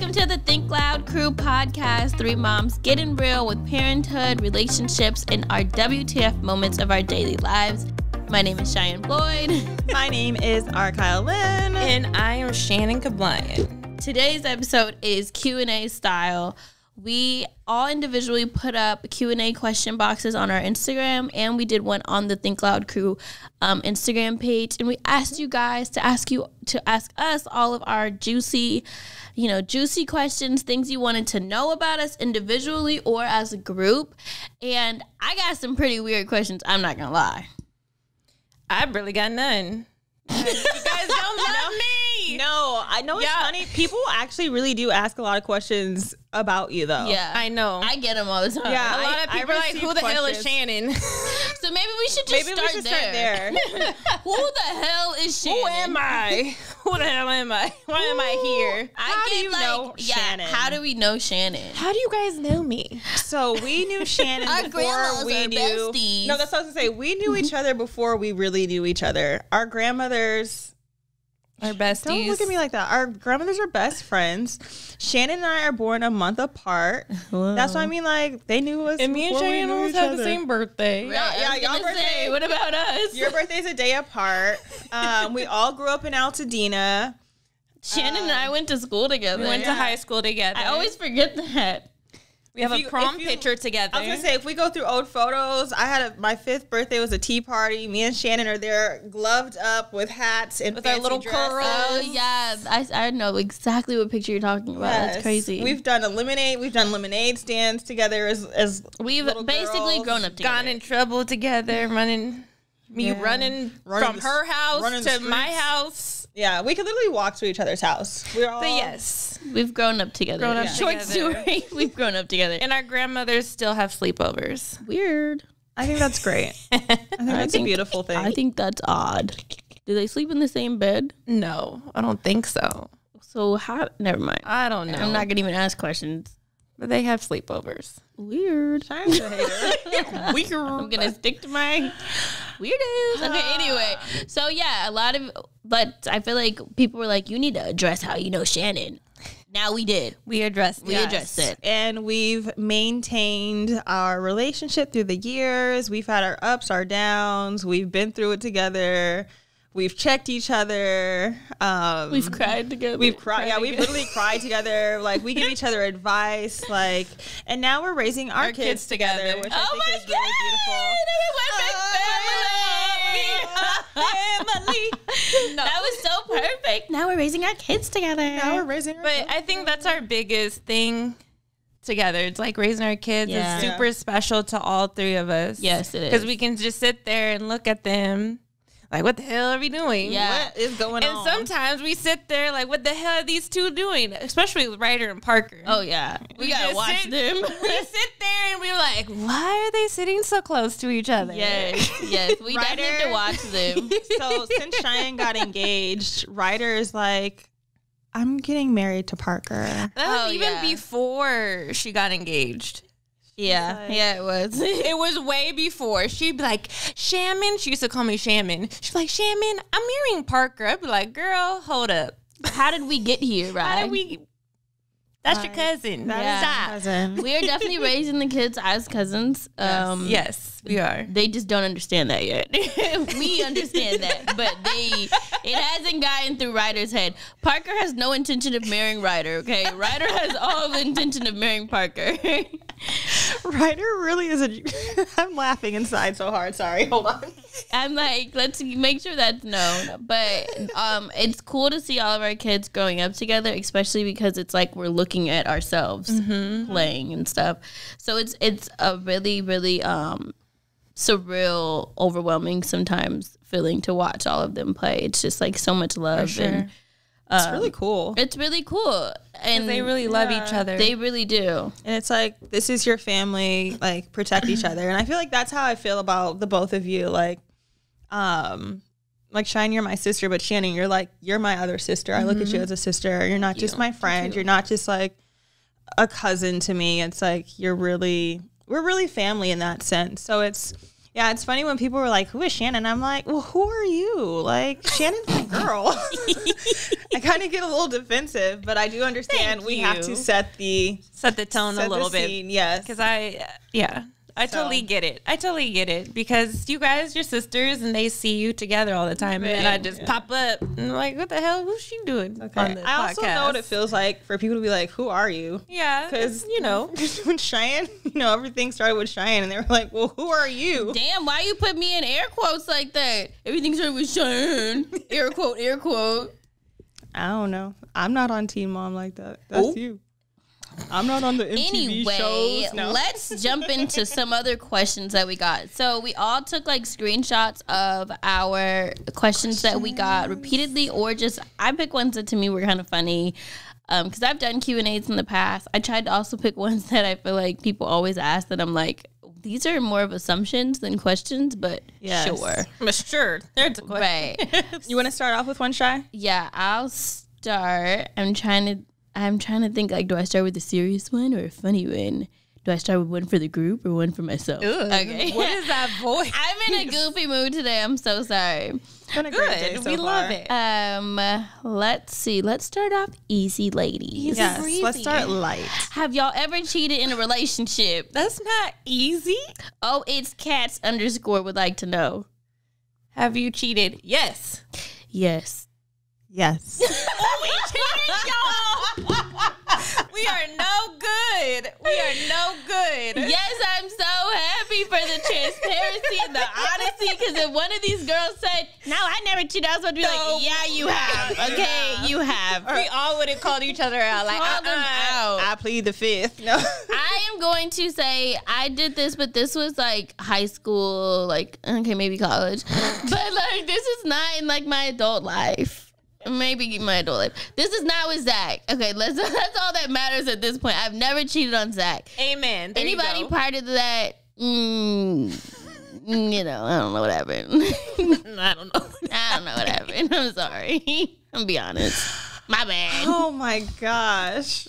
Welcome to the Think Loud Crew podcast. Three moms getting real with parenthood, relationships, and our WTF moments of our daily lives. My name is Cheyenne Floyd. My name is Kyle Lynn. And I am Shannon Compliant. Today's episode is Q&A style. We all individually put up Q&A question boxes on our Instagram, and we did one on the Think Loud Crew Instagram page. And we asked you guys to ask us all of our juicy questions, things you wanted to know about us individually or as a group. And I got some pretty weird questions. I'm not gonna lie. I really got none. You guys don't love me. No, I know it's funny. People actually really do ask a lot of questions about you, though. Yeah, I know. I get them all the time. Yeah, a lot of people are like, who the hell is Shannon? So maybe we should just start there. Who the hell is Shannon? Who am I? Who the hell am I? Why am I here? How do you know Shannon? How do we know Shannon? How do you guys know me? So we knew Shannon Our before grandmas we are knew. besties. No, that's what I was gonna say. We knew each other before we really knew each other. Our grandmothers. Our besties. Don't look at me like that. Our grandmothers are best friends. Shannon and I are born a month apart. Whoa. That's what I mean. Like, they knew us. And me and Cheyenne almost have the same birthday. Yeah, y'all birthday. What about us? Your birthday's a day apart. We all grew up in Altadena. Shannon and I went to school together. We went to high school together. I always forget that. We have a prom picture together. I was going to say, if we go through old photos, my 5th birthday was a tea party. Me and Shannon are there gloved up with hats and with fancy our little dresses. Oh, yeah. I know exactly what picture you're talking about. Yes. That's crazy. We've done lemonade stands together as we've basically grown up together. Gone in trouble together, running from her house to my house. Yeah, we could literally walk to each other's house. We're all. But yes, we've grown up together. Short story. We've grown up together. And our grandmothers still have sleepovers. Weird. I think that's great. I think that's a beautiful thing. I think that's odd. Do they sleep in the same bed? No, I don't think so. So how? Never mind. I don't know. I'm not gonna even ask questions. But they have sleepovers. Weird. Shine's a hater. Weird. I'm gonna stick to my weirdos. Okay, anyway. So yeah, but I feel like people were like, you need to address how you know Shannon. Now we did. We addressed it. And we've maintained our relationship through the years. We've had our ups, our downs. We've been through it together. We've checked each other. We've cried together. We've cried. Yeah, we've literally cried together. Like, we give each other advice. Like, and now we're raising our kids together, which I think is really beautiful. That was so perfect. Now we're raising our kids together. But I think that's our biggest thing together. It's like raising our kids is super special to all three of us. Yes, it is. Because we can just sit there and look at them. Like, what the hell are we doing? Yeah. What is going on? And sometimes we sit there like, what the hell are these two doing? Especially with Ryder and Parker. Oh, yeah. We gotta watch them. We sit there and we're like, why are they sitting so close to each other? Yes. We definitely have to watch them. So since Cheyenne got engaged, Ryder is like, I'm getting married to Parker. That was even before she got engaged. Yeah, it was. It was way before. She'd be like, Shaman. She used to call me Shaman. She's like, Shaman, I'm marrying Parker. I'd be like, girl, hold up. How did we get here, right? How did we? That's your cousin. Cousin. We are definitely raising the kids as cousins. Yes, we are. They just don't understand that yet. We understand that, but it hasn't gotten through Ryder's head. Parker has no intention of marrying Ryder, okay? Ryder has all the intention of marrying Parker. Ryder really is I'm laughing inside so hard. Sorry. Hold on. I'm like, let's make sure that's known. But it's cool to see all of our kids growing up together, especially because it's like we're looking at ourselves playing and stuff. So it's a really, really surreal, overwhelming sometimes feeling to watch all of them play. It's just like so much love. For sure. And it's really cool. It's really cool. And they really love each other. They really do. And it's like, this is your family, like, protect each other. And I feel like that's how I feel about the both of you. Like Cheyenne, you're my sister, but Shannon, you're my other sister. I look at you as a sister. You're not just my friend. You're not just like a cousin to me. It's like, we're really family in that sense. So it's funny when people were like, who is Shannon? I'm like, well, who are you? Like, Shannon's my girl. I kind of get a little defensive, but I do understand we have to set the tone a little bit. Yes. Because I totally get it. I totally get it because you guys, you're sisters, and they see you together all the time, and then I just pop up and I'm like, what the hell? Who's she doing? Okay. On I also know what it feels like for people to be like, "Who are you?" Yeah, because when Cheyenne, everything started with Cheyenne, and they were like, "Well, who are you?" Damn, why you put me in air quotes like that? Everything started with Cheyenne. Air quote, air quote. I don't know. I'm not on Teen Mom like that. That's you. I'm not on the MTV shows. No. Let's jump into some other questions that we got. So we all took like screenshots of our questions that we got repeatedly, or just I picked ones that to me were kind of funny because I've done Q&As in the past. I tried to also pick ones that I feel like people always ask that I'm like, these are more of assumptions than questions, but sure. But sure. There's a question. Right. You want to start off with one, Shy? Yeah, I'll start. I'm trying to think, like, do I start with a serious one or a funny one? Do I start with one for the group or one for myself? Ugh. Okay. What is that voice? I'm in a goofy mood today. I'm so sorry. Been a great day so we far. love it. Let's see. Let's start off easy, ladies. Yes, breezy. let's start light. Have y'all ever cheated in a relationship? That's not easy. Oh, it's cats _ would like to know. Have you cheated? Yes. Yes. Yes. Oh, we cheated, y'all. We are no good. We are no good. Yes, I'm so happy for the transparency and the honesty, because if one of these girls said, "No, I never cheated," I was about to be like, "Yeah, you have. Okay, you have." We all would have called each other out. Like, Call them out. I plead the fifth. No. I am going to say I did this, but this was like high school, like, okay, maybe college. But like, this is not in like my adult life. Maybe my adult life. This is not with Zach. Okay, that's all that matters at this point. I've never cheated on Zach. Amen. There Anybody part of that, I don't know what happened. I don't know. I don't know what happened. I'm sorry. I'm be honest. My bad. Oh my gosh.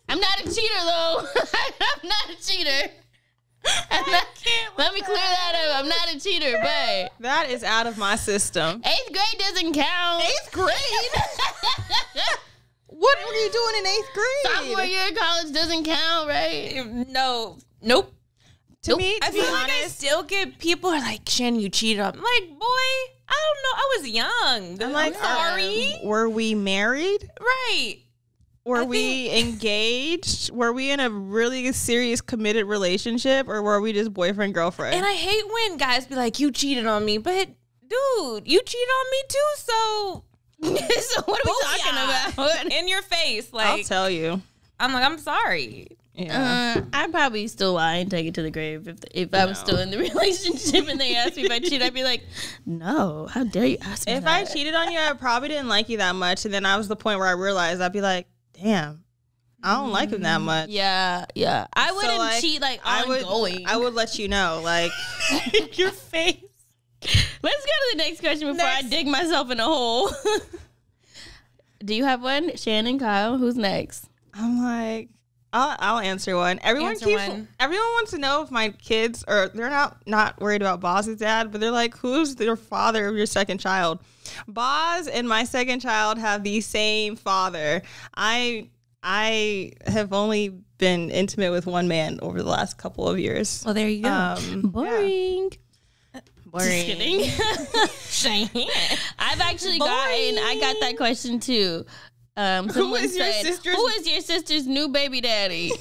I'm not a cheater though. I'm not a cheater. Let me clear that up. I'm not a cheater, but That is out of my system. 8th grade doesn't count. 8th grade? What were you doing in 8th grade? Sophomore year of college doesn't count, right? No. Nope. To me, I to be feel like I honest, still get people are like, "Shannon, you cheated on." I'm like, boy, I don't know. I was young. I'm like, sorry. Were we married? Right. Were we engaged? Were we in a really serious, committed relationship, or were we just boyfriend, girlfriend? And I hate when guys be like, "You cheated on me," but dude, you cheated on me too. So, So what are we talking about? In your face, I'll like tell you. I'm like, I'm sorry. Yeah. I'd probably still lie and take it to the grave if I was still in the relationship and they asked me if I cheated. I'd be like, "No, how dare you ask me If that?" I cheated on you, I probably didn't like you that much, and then I was the point where I realized I'd be like, "Damn, I don't like him that much." Yeah. I wouldn't cheat like ongoing. I would let you know, like Your face. Let's go to the next question before I dig myself in a hole. Do you have one? Shannon, Kyle, who's next? I'm like, I'll answer one. Everyone wants to know if my kids they're not worried about Boz's dad, but they're like, who's your father of your second child? Boz and my second child have the same father. I have only been intimate with one man over the last couple of years. Well, there you go. Boring. Boring. Just kidding. Cheyenne. I've actually I got that question too. Someone is your said, sister's- "Who is your sister's new baby daddy?"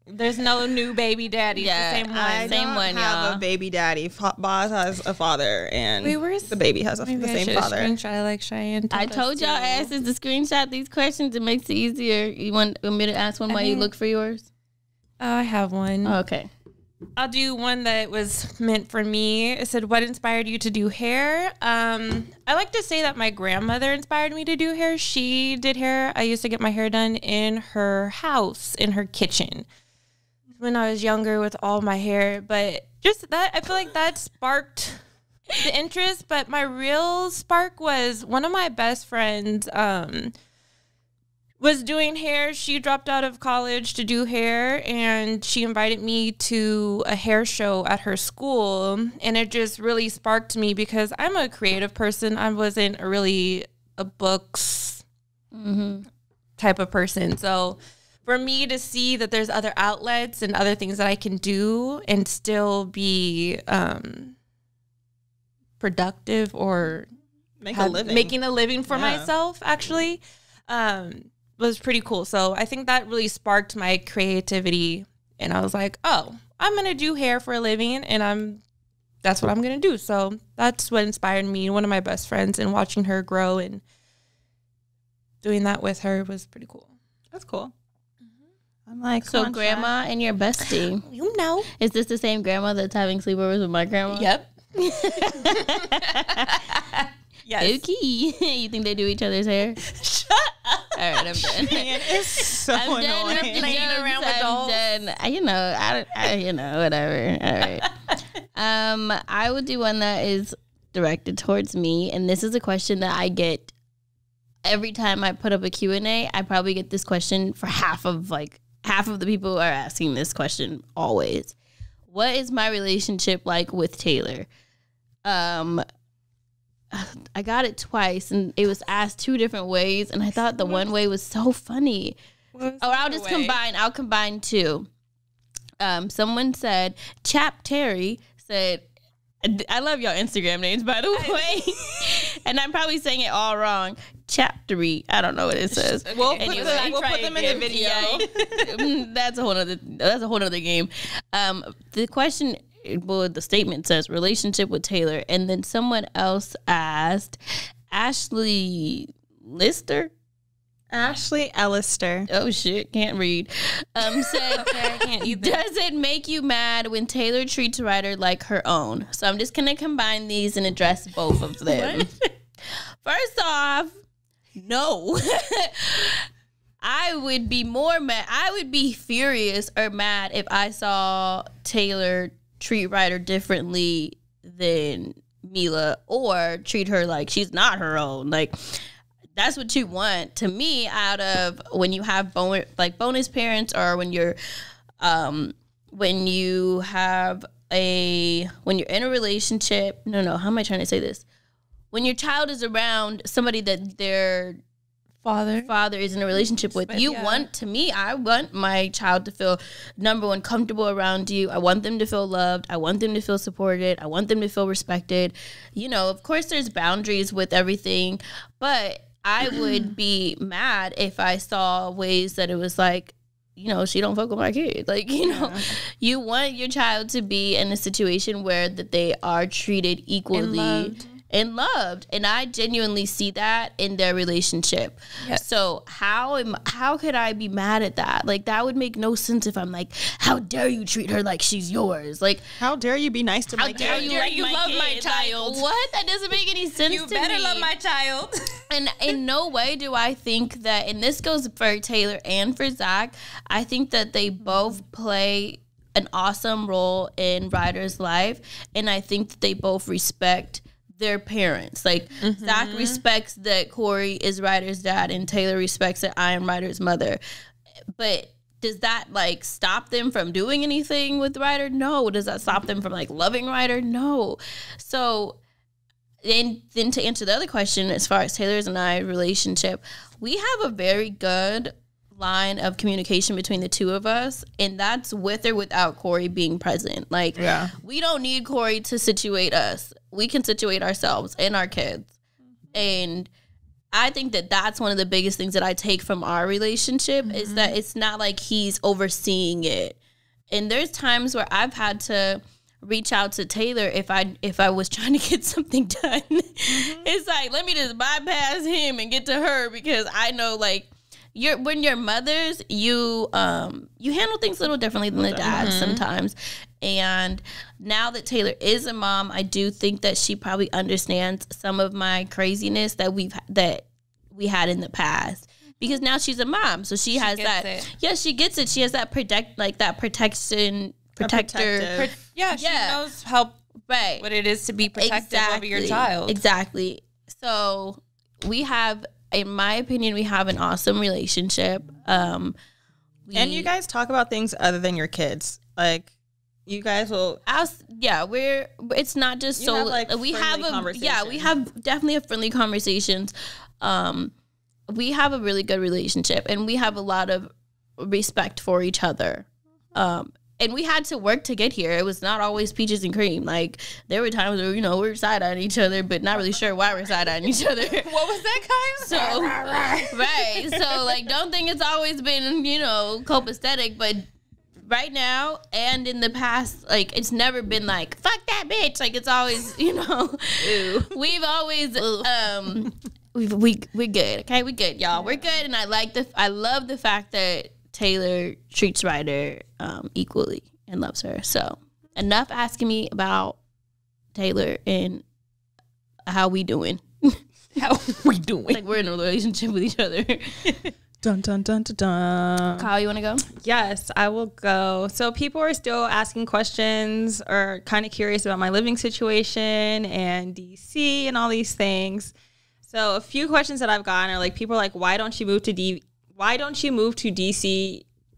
There's no new baby daddy. Yeah, It's the same one. I Same don't one, have y'all. a baby daddy. Boz has a father, and the baby has the same father. Screenshot like Cheyenne. I told y'all asses to screenshot these questions. It makes it easier. You want me to ask one while you look for yours? Oh, I have one. Oh, okay. I'll do one that was meant for me. It said, "What inspired you to do hair?" I like to say that my grandmother inspired me to do hair. She did hair. I used to get my hair done in her house, in her kitchen, when I was younger with all my hair. But just that, I feel like that sparked the interest. But my real spark was one of my best friends was doing hair. She dropped out of college to do hair, and she invited me to a hair show at her school, and it just really sparked me because I'm a creative person. I wasn't really a books type of person. So for me to see that there's other outlets and other things that I can do and still be productive or making a living for myself, actually, was pretty cool. So I think that really sparked my creativity. And I was like, oh, I'm going to do hair for a living, and that's what I'm going to do. So that's what inspired me. One of my best friends, and watching her grow and doing that with her was pretty cool. That's cool. I'm like, so grandma and your bestie. You know. Is this the same grandma that's having sleepovers with my grandma? Yep. Yes. Okay. You think they do each other's hair? Shut up. All right, I'm done. It's so I'm annoying. done with the Playing jokes. around with I'm dolls. done. You know, whatever. All right. I would do one that is directed towards me, and this is a question that I get every time I put up a Q&A. I probably get this question for half of the people are asking this question always. What is my relationship like with Taylor? I got it twice, and it was asked two different ways, and I thought the one way was so funny. I'll combine two. Someone said, Chap Terry said, I love y'all Instagram names, by the way. And I'm probably saying it all wrong. Chaptery. I don't know what it says. We'll put them in the video. That's a whole nother game. The question, well, the statement says relationship with Taylor, and then someone else asked Ashley Ellister. Oh shit, can't read. Said, I can't either. Does it make you mad when Taylor treats Ryder like her own? So I'm just gonna combine these and address both of them. First off, no. I would be more mad. I would be furious or mad if I saw Taylor treat Ryder differently than Mila, or treat her like she's not her own. Like, that's what you want to me out of when you have bonus parents, or when you're when you're in a relationship. No, how am I trying to say this? When your child is around somebody that their father is in a relationship with, I want my child to feel, number one, comfortable around you. I want them to feel loved. I want them to feel supported. I want them to feel respected. You know, of course there's boundaries with everything, but I would be mad if I saw ways that it was like, you know, she don't fuck with my kid. Like, you know, you want your child to be in a situation where that they are treated equally and loved. And I genuinely see that in their relationship. Yes. So how could I be mad at that? Like, that would make no sense if I'm like, how dare you treat her like she's yours? Like, how dare you be nice to my kid? How dare you love my child? Like, what? That doesn't make any sense to me. You better love my child. And in no way do I think that, and this goes for Taylor and for Zach, I think that they both play an awesome role in Ryder's life. And I think that they both respect their parents. Like, Zach respects that Corey is Ryder's dad, and Taylor respects that I am Ryder's mother. But does that like stop them from doing anything with Ryder? No. Does that stop them from like loving Ryder? No. So then to answer the other question, as far as Taylor's and I relationship, we have a very good line of communication between the two of us, and that's with or without Corey being present. Like, we don't need Corey to situate us. We can situate ourselves and our kids. And I think that that's one of the biggest things that I take from our relationship, is that it's not like he's overseeing it. And there's times where I've had to reach out to Taylor if I was trying to get something done. It's like, let me just bypass him and get to her, because I know, like, when you're mothers, you handle things a little differently than the dads sometimes. And now that Taylor is a mom, I do think that she probably understands some of my craziness that we had in the past, because now she's a mom, so she has that. Yeah, she gets it. She has that protection. Protector. She knows what it is to be protective over your child. Exactly. So we have, in my opinion, we have an awesome relationship. And you guys talk about things other than your kids. Like, you guys will. It's not just we have definitely a friendly conversations. we have a really good relationship, and we have a lot of respect for each other. And we had to work to get here. It was not always peaches and cream. Like, there were times where, we're side-eyeing each other, but not really sure why we're side-eyeing each other. What was that, guys? So, right. So, like, don't think it's always been, copacetic, but right now and in the past, like, it's never been like, fuck that bitch. Like, it's always, we've always, we're good, okay? We're good, y'all. We're good, and I love the fact that Taylor treats Ryder equally and loves her. So enough asking me about Taylor and how we doing. How we doing? Like, we're in a relationship with each other. Dun, dun, dun, dun, dun. Kyle, you want to go? Yes, I will go. So people are still asking questions or kind of curious about my living situation and DC and all these things. So a few questions that I've gotten are like, people are like, why don't you move to DC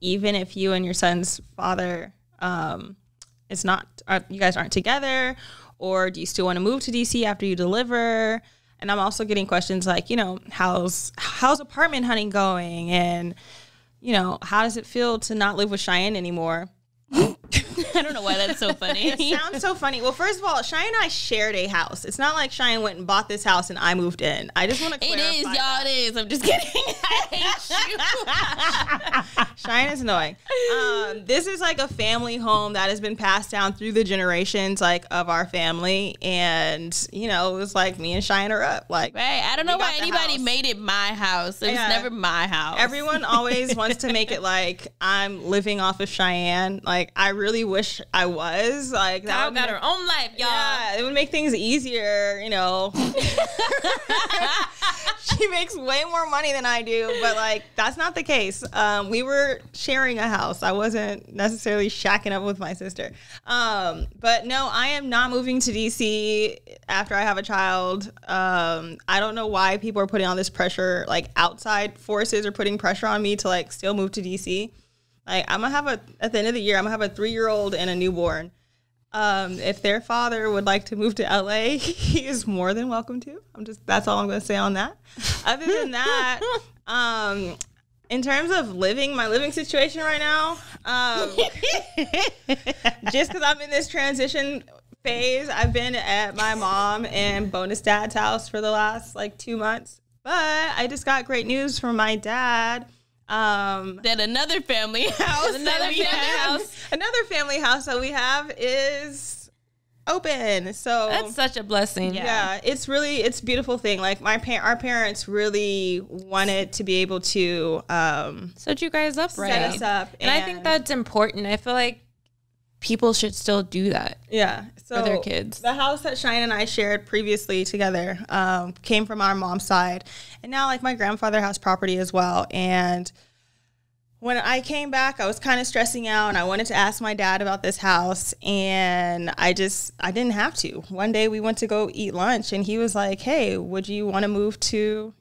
even if you and your son's father you guys aren't together? Or do you still want to move to DC after you deliver? And I'm also getting questions like, how's apartment hunting going? And, how does it feel to not live with Cheyenne anymore? I don't know why that's so funny. It sounds so funny. Well, first of all, Cheyenne and I shared a house. It's not like Cheyenne went and bought this house and I moved in. I just want to clarify. It is, y'all. That. It is. I'm just kidding. I hate you. Cheyenne is annoying. This is like a family home that has been passed down through the generations, like, of our family. And, it was like me and Cheyenne are up. Like, right. I don't know why anybody made it my house. It was never my house. Everyone always wants to make it like I'm living off of Cheyenne. Like, I really wish I was. Like, that got her own life, y'all. Yeah, it would make things easier, She makes way more money than I do, but, like, that's not the case. We were sharing a house. I wasn't necessarily shacking up with my sister. But no, I am not moving to DC after I have a child. I don't know why people are putting all this pressure, like, outside forces are putting pressure on me to, like, still move to DC. Like, at the end of the year, I'm going to have a 3-year-old and a newborn. If their father would like to move to LA, he is more than welcome to. That's all I'm going to say on that. Other than that, in terms of my living situation right now, just because I'm in this transition phase, I've been at my mom and bonus dad's house for the last, 2 months. But I just got great news from my dad. That another family house that we have is open. So that's such a blessing. Yeah, it's a beautiful thing. Like, our parents really wanted to be able to set you guys up, right? Set us up, and I think that's important. I feel like people should still do that. Yeah, so for their kids. The house that Shanan and I shared previously together came from our mom's side, and now, like, my grandfather has property as well. And when I came back, I was kind of stressing out, and I wanted to ask my dad about this house, and I didn't have to. One day we went to go eat lunch, and he was like, "Hey, would you want to move to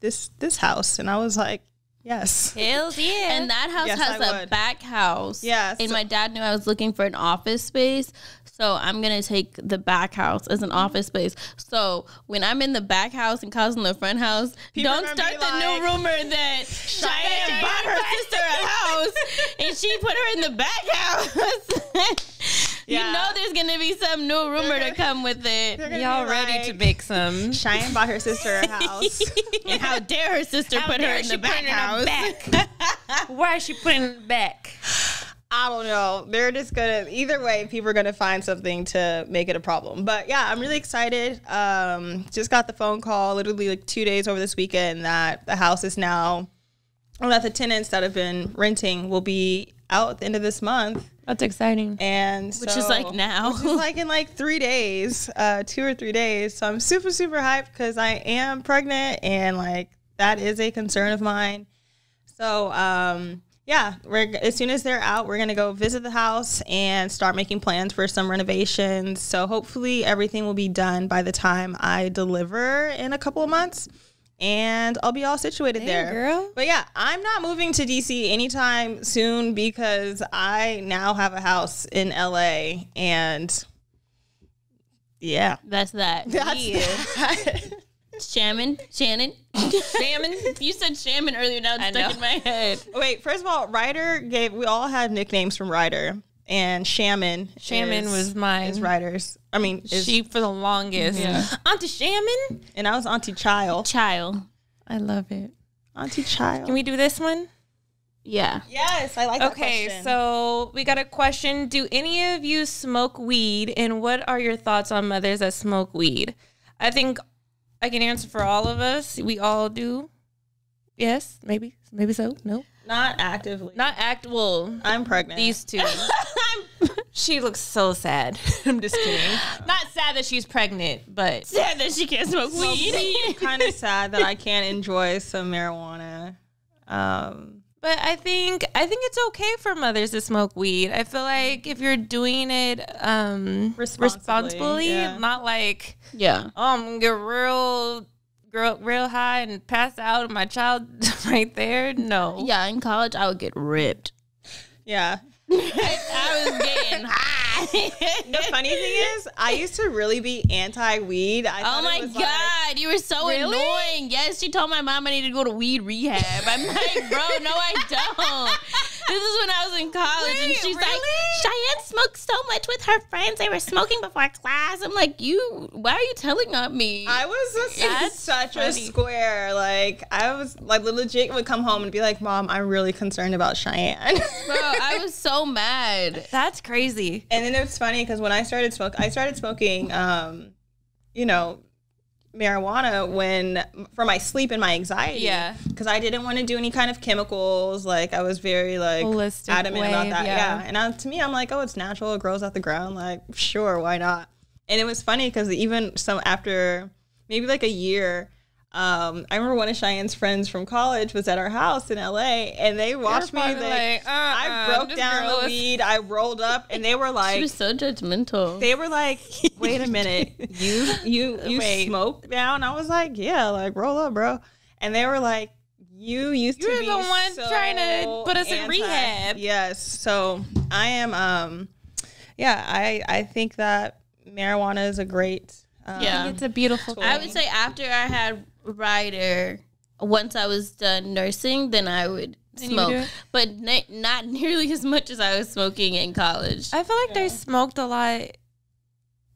this house?" And I was like, yes. Hell yeah. And that house has a back house. Yes. And my dad knew I was looking for an office space. So I'm going to take the back house as an office space. So when I'm in the back house and Kyle's in the front house, don't start the new rumor that Cheyenne bought her sister a house and she put her in the back house. You know there's going to be some new rumor to come with it. Y'all ready to make some. Cheyenne bought her sister a house. And how dare her sister put her in the back house. Why is she putting it in the back? I don't know. They're just going to, either way, people are going to find something to make it a problem. But yeah, I'm really excited. Just got the phone call literally 2 days over this weekend that the house is now, that the tenants that have been renting will be out at the end of this month. That's exciting. And which is like now. Which is like in 3 days, 2 or 3 days. So I'm super, super hyped because I am pregnant and that is a concern of mine. So, yeah, as soon as they're out, we're going to go visit the house and start making plans for some renovations. So hopefully everything will be done by the time I deliver in a couple of months. And I'll be all situated there. Girl. But yeah, I'm not moving to DC anytime soon because I now have a house in LA. And yeah. That's that. Shannon. Shaman. You said Shaman earlier. Now it's stuck in my head. Wait, first of all, we all had nicknames from Ryder, and Shaman was mine. Is Ryder's. I mean, she for the longest. Yeah. Auntie Shaman. And I was Auntie Child. I love it. Auntie Child. Can we do this one? Yeah. Yes, I like that question. Okay, so we got a question. Do any of you smoke weed? And what are your thoughts on mothers that smoke weed? I think I can answer for all of us. We all do. Yes, maybe so. No. Not actively. Well, I'm pregnant. These two. She looks so sad. I'm just kidding. Not sad that she's pregnant, but sad that she can't smoke weed. Kind of sad that I can't enjoy some marijuana. But I think it's okay for mothers to smoke weed. I feel like if you're doing it responsibly, not like I'm gonna get real high and pass out and my child right there. No. Yeah, in college I would get ripped. Yeah. I was getting high. The funny thing is, I used to really be anti-weed. Oh my God, you were so annoying. Yes, she told my mom I needed to go to weed rehab. I'm like, bro, no, I don't. This is when I was in college, and she's like, Cheyenne smoked so much with her friends. They were smoking before class. I'm like, why are you telling on me? I was such a square. Like, I was like, legit would come home and be like, Mom, I'm really concerned about Cheyenne. Bro, I was so mad. That's crazy. And then it's funny because when I started smoking, marijuana for my sleep and my anxiety. Yeah. Because I didn't want to do any kind of chemicals. Like, I was very holistic adamant about that. Yeah. And to me, I'm like, oh, it's natural. It grows out the ground. Like, sure, why not? And it was funny because even after maybe like a year, I remember one of Cheyenne's friends from college was at our house in LA, and they watched me. I broke down the weed. I rolled up, and they were like, she was so judgmental. They were like, wait a minute, you smoke now? And I was like, yeah, like roll up, bro. And they were like, you're the one trying to put us in rehab. Yes. So I am. I think that marijuana is a great. It's a beautiful thing. I would say after I had Ryder, once I was done nursing, then I would smoke, but not nearly as much as I was smoking in college. I feel like I smoked a lot.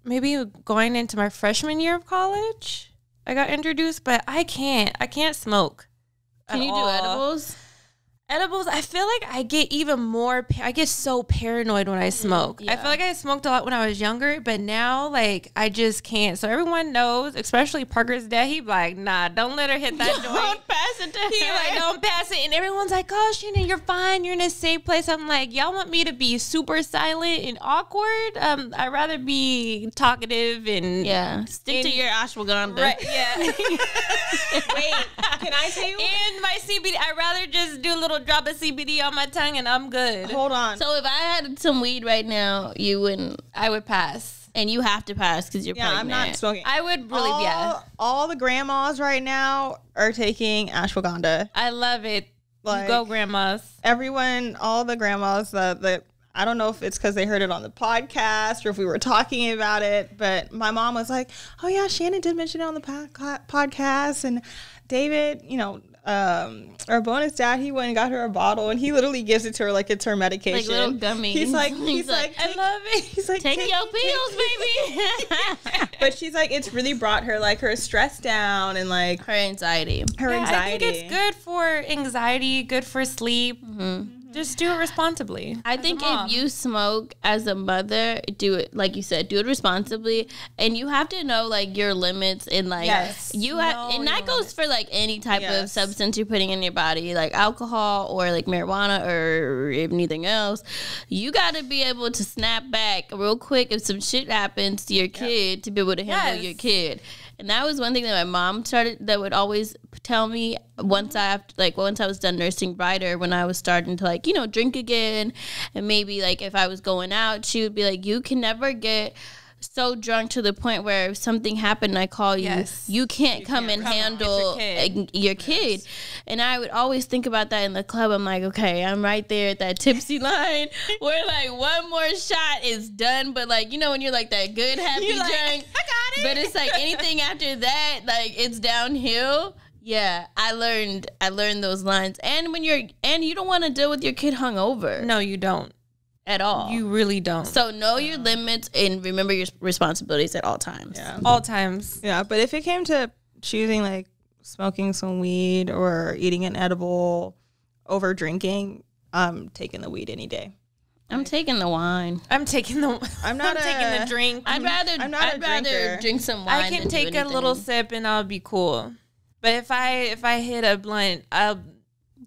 Maybe going into my freshman year of college, I got introduced, but I can't smoke. Can you do edibles? Edibles, I feel like I get even more, I get so paranoid when I smoke. Yeah. I feel like I smoked a lot when I was younger, but now, like, I just can't. So everyone knows, especially Parker's dad, he be like, nah, don't let her hit that joint. Don't pass it to her. He like, don't pass it. And everyone's like, oh, Shannon, you're fine. You're in a safe place. I'm like, y'all want me to be super silent and awkward? I'd rather be talkative and... Yeah, stick to your ashwagandha. Right, yeah. Wait, can I tell you? And my CBD, I'd rather just do a little drop of CBD on my tongue and I'm good. Hold on. So if I had some weed right now, you wouldn't? I would pass. And you have to pass because you're pregnant. I'm not smoking. I would really, all the grandmas right now are taking ashwagandha. I love it. Like, you go, grandmas. Everyone, all the grandmas that I don't know if it's because they heard it on the podcast or if we were talking about it, but my mom was like, oh yeah, Shannon did mention it on the podcast, and David, our bonus dad, he went and got her a bottle, and he literally gives it to her like it's her medication. Like little gummies. He's like, I love it. He's like, take your pills, baby. But she's like, it's really brought her like her stress down and like her anxiety. I think it's good for anxiety, good for sleep. Mm-hmm. Just do it responsibly. I think if you smoke as a mother, do it like you said, do it responsibly, and you have to know like your limits and like and that goes for like any type of substance you're putting in your body, like alcohol or like marijuana or anything else. You got to be able to snap back real quick if some shit happens to your kid to be able to handle your kid. And that was one thing that my mom that would always tell me once I was done nursing Ryder, when I was starting to like, drink again. And maybe like if I was going out, she would be like, you can never get so drunk to the point where if something happened and I call you, you can't come and handle your kid. And I would always think about that in the club. I'm like, okay, I'm right there at that tipsy line where like one more shot is done. But like, when you're like that good, happy drunk. I got But it's like anything after that, like it's downhill. Yeah, I learned those lines. And you don't want to deal with your kid hungover. No, you don't. At all. You really don't. So know your limits and remember your responsibilities at all times. Yeah. All times. Yeah, but if it came to choosing like smoking some weed or eating an edible over drinking, I'm taking the weed any day. I'm taking the wine. I'm taking the drink. I'd rather drink some wine. I can take a little sip and I'll be cool. But if I hit a blunt,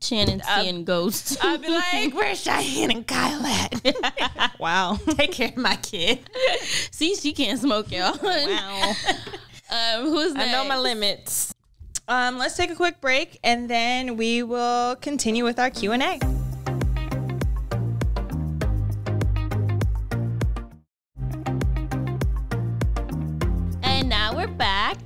Shannon seeing ghosts. I'll be like, where's Cheyenne and Kyle at? Wow. Take care of my kid. See, she can't smoke, y'all. Wow. Who's next? I know my limits. Let's take a quick break and then we will continue with our Q&A. And now we're back.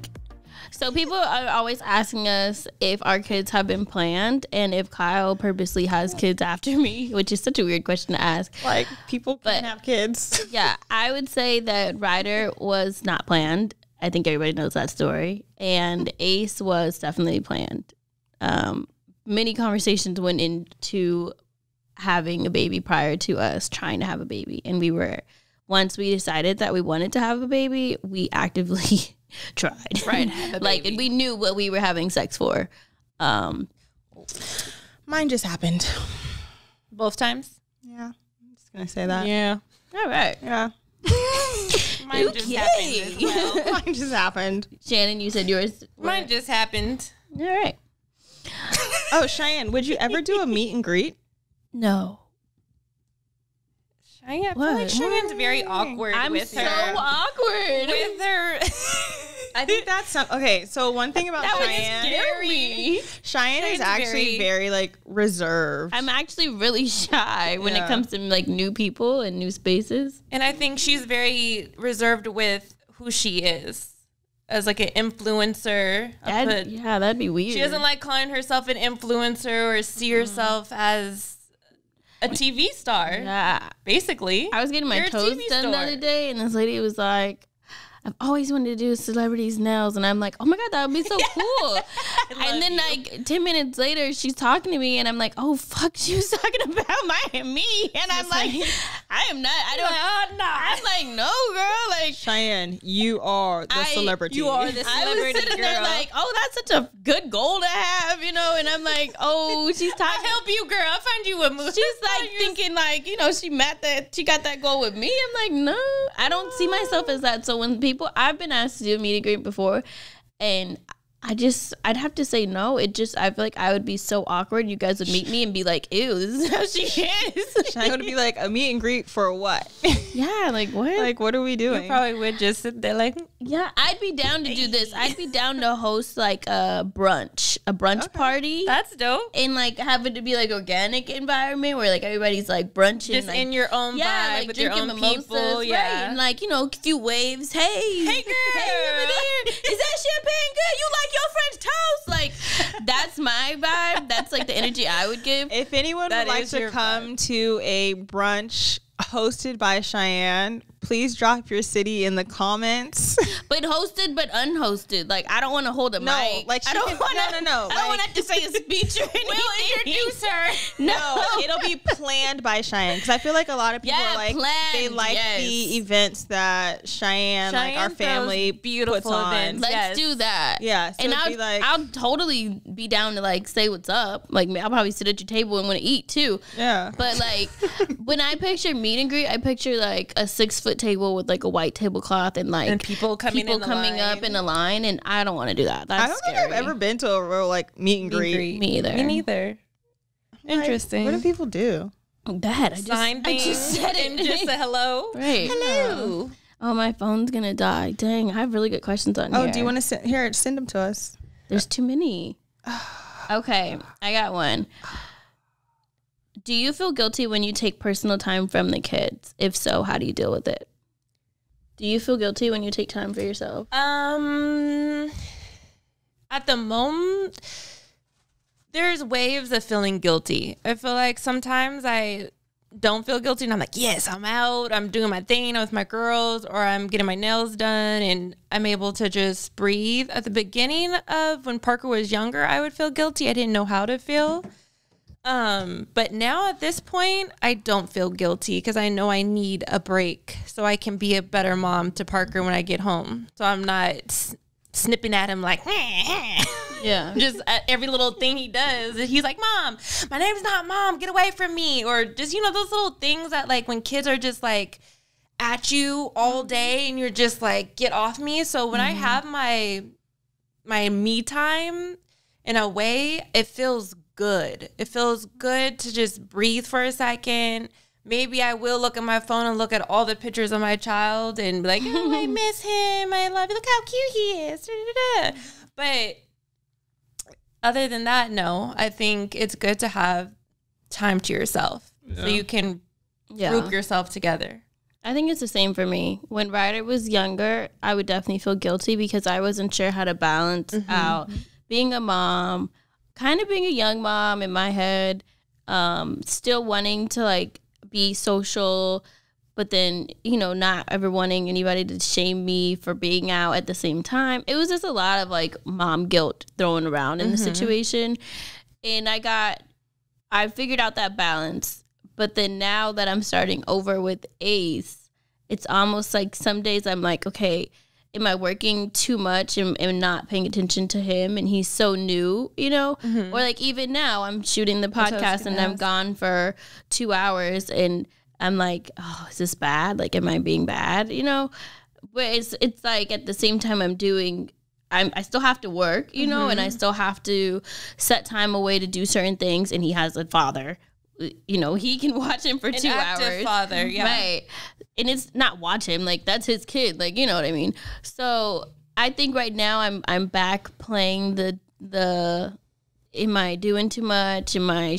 So people are always asking us if our kids have been planned and if Kyle purposely has kids after me, which is such a weird question to ask. Like, people can't have kids. Yeah, I would say that Ryder was not planned. I think everybody knows that story. And Ace was definitely planned. Many conversations went into having a baby prior to us trying to have a baby. And once we decided that we wanted to have a baby, we actively tried. Right. Like, and we knew what we were having sex for. Mine just happened. Both times? Yeah. I'm just going to say that. Yeah. All right. Yeah. Mine just happened as well. Mine just happened. Shannon, you said yours. Mine just happened. All right. Oh, Cheyenne, would you ever do a meet and greet? No. Cheyenne, I feel like Cheyenne's very awkward with so her. awkward. With her. I think that's okay. So one thing about Cheyenne, Cheyenne is actually very like reserved. I'm actually really shy when it comes to like new people and new spaces. And I think she's very reserved with who she is as like an influencer. That'd be weird. She doesn't like calling herself an influencer or see herself as a TV star. Yeah. Basically. I was getting my toes done the other day and this lady was like, I've always wanted to do celebrities' nails. And I'm like, oh my God, that would be so cool. And then like 10 minutes later, she's talking to me and I'm like, oh fuck, she was talking about me. And I'm like, I am not. I'm like, no, girl. Like, Cheyenne, you are the celebrity. You are the celebrity, I was sitting girl. there like, oh, that's such a good goal to have, And I'm like, oh, she's talking. I'll help you, girl. I'll find you a move. She's like thinking like, she got that goal with me. I'm like, no, I don't see myself as that. So when I've been asked to do a meet and greet before, and I'd have to say no. I feel like I would be so awkward. You guys would meet me and be like, ew, this is how she is. I would be like, a meet and greet for what? Yeah, like what? Like, what are we doing? You probably would just sit there like, yeah, I'd be down to do this. I'd be down to host like a brunch party. that's dope. And like have it to be like organic environment where like everybody's like brunching. Just like, in your own vibe like with your own mimosas, people. right? Yeah. And like, a few waves. Hey girl. Hey over there. Is that champagne good? You like your French toast? Like, that's my vibe. That's like the energy I would give. If anyone would like to come to a brunch hosted by Cheyenne, please drop your city in the comments. But hosted, but unhosted. Like, I don't want to hold a mic. Like, I don't want to. No. I don't want to say a speech or anything. We'll introduce her. No, it'll be planned by Cheyenne because I feel like a lot of people are like planned, they like the events that Cheyenne like our family beautiful puts on. events. Let's do that. Yeah, so and I'll I'll totally be down to like say what's up. Like I'll probably sit at your table and want to eat too. Yeah, but like when I picture meet and greet, I picture like a 6-foot table with like a white tablecloth and like people coming up in a line, and I don't want to do that. That's I don't think I've ever been to a real like meet and greet. Me either. Me neither. Interesting. What do people do? Bad. I just said it and just say hello. Right. Hello. Oh, my phone's gonna die. Dang, I have really good questions on here. Oh, do you want to send them to us? There's too many. Okay, I got one. Do you feel guilty when you take personal time from the kids? If so, how do you deal with it? Do you feel guilty when you take time for yourself? At the moment, there's waves of feeling guilty. I feel like sometimes I don't feel guilty and I'm like, yes, I'm out, I'm doing my thing with my girls, or I'm getting my nails done and I'm able to just breathe. At the beginning of when Parker was younger, I would feel guilty. I didn't know how to feel. But now at this point, I don't feel guilty because I know I need a break so I can be a better mom to Parker when I get home. So I'm not snipping at him like, yeah, just at every little thing he does. He's like, Mom, my name's not Mom, get away from me. Or just, you know, those little things that like when kids are just like at you all day and you're just like, get off me. So when I have my me time in a way, it feels good. It feels good to just breathe for a second. Maybe I will look at my phone and look at all the pictures of my child and be like, oh, I miss him. I love him. Look how cute he is. But other than that, no. I think it's good to have time to yourself so you can group yourself together. I think it's the same for me. When Ryder was younger, I would definitely feel guilty because I wasn't sure how to balance out being a mom, kind of being a young mom in my head, still wanting to like be social, but then, you know, not ever wanting anybody to shame me for being out at the same time. It was just a lot of like mom guilt thrown around in the situation. And I figured out that balance. But then now that I'm starting over with Ace, it's almost like some days I'm like, okay, am I working too much and not paying attention to him? And he's so new, you know? Or like even now I'm shooting the podcast and I'm gone for 2 hours and I'm like, oh, is this bad? Like, am I being bad? You know? But it's like at the same time I still have to work, you know, and I still have to set time away to do certain things. And he has a father, you know, he can watch him for 2 hours. Active father, yeah. Right. And it's not watch him, like that's his kid, like, you know what I mean? So I think right now I'm back playing the am I doing too much?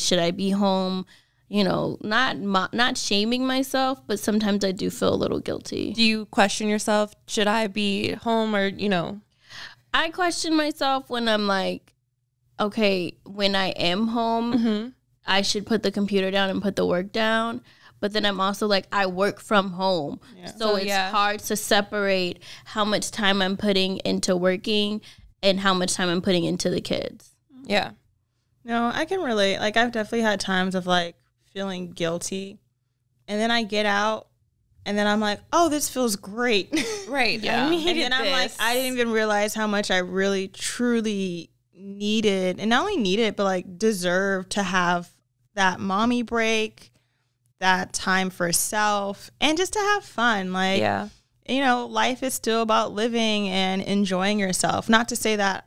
Should I be home? You know, not shaming myself, but sometimes I do feel a little guilty. Do you question yourself? Should I be home or, you know? I question myself when I'm like, okay, when I am home, I should put the computer down and put the work down. But then I'm also like, I work from home. Yeah. So it's hard to separate how much time I'm putting into working and how much time I'm putting into the kids. Yeah. No, I can relate. Like, I've definitely had times of like feeling guilty. And then I get out and then I'm like, oh, this feels great. Right. Yeah. And then I'm like, I didn't even realize how much I really, truly needed, and not only needed, but like deserved to have that mommy break, that time for self, and just to have fun. Like, you know, life is still about living and enjoying yourself. Not to say that,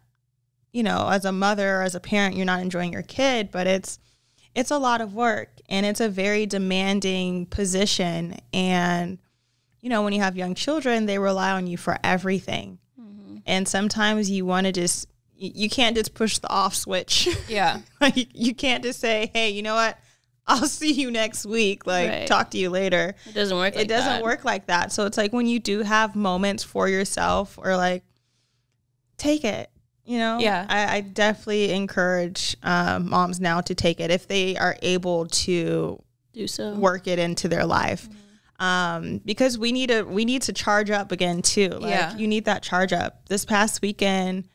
you know, as a mother or as a parent, you're not enjoying your kid, but it's a lot of work and it's a very demanding position. And, you know, when you have young children, they rely on you for everything. And sometimes you want to just, you can't just push the off switch. Yeah. Like, you can't just say, hey, you know what? I'll see you next week. Like, talk to you later. It doesn't work like that. It doesn't work like that. So it's like when you do have moments for yourself, or like, take it, you know? Yeah. I definitely encourage moms now to take it if they are able to do so, work it into their life. Because we need to charge up again too. Like, you need that charge up. This past weekend,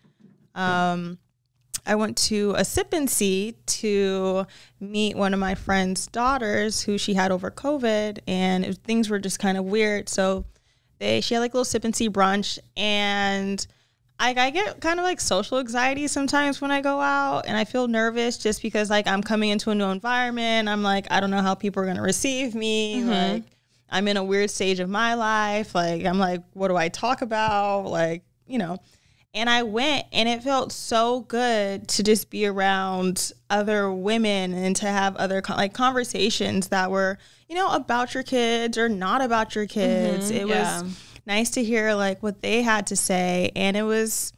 I went to a sip and see to meet one of my friend's daughters who she had over COVID, and things were just kind of weird. So she had like a little sip and see brunch, and I get kind of like social anxiety sometimes when I go out, and I feel nervous just because like I'm coming into a new environment. I'm like, I don't know how people are going to receive me. Like, I'm in a weird stage of my life. Like, I'm like, what do I talk about? Like, you know. And I went, and it felt so good to just be around other women and to have other conversations that were, you know, about your kids or not about your kids. It was nice to hear like what they had to say. And I was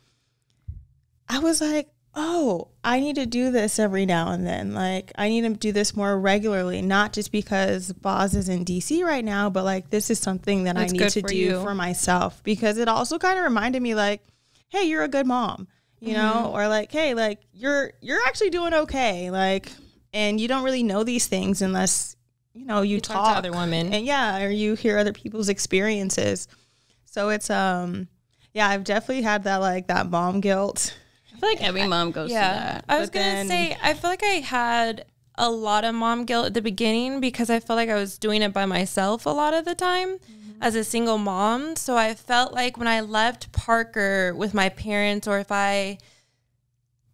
like, oh, I need to do this every now and then. Like, I need to do this more regularly, not just because Boz is in DC right now, but like, this is something that I need to do for myself, because it also kind of reminded me like, hey, you're a good mom, you know, or like, hey, like you're actually doing okay. Like, and you don't really know these things unless you talk to other women. and or you hear other people's experiences. So it's, I've definitely had that, like that mom guilt. I feel like every mom goes through that. I was going to say, I feel like I had a lot of mom guilt at the beginning because I felt like I was doing it by myself a lot of the time as a single mom. So I felt like when I left Parker with my parents, or if I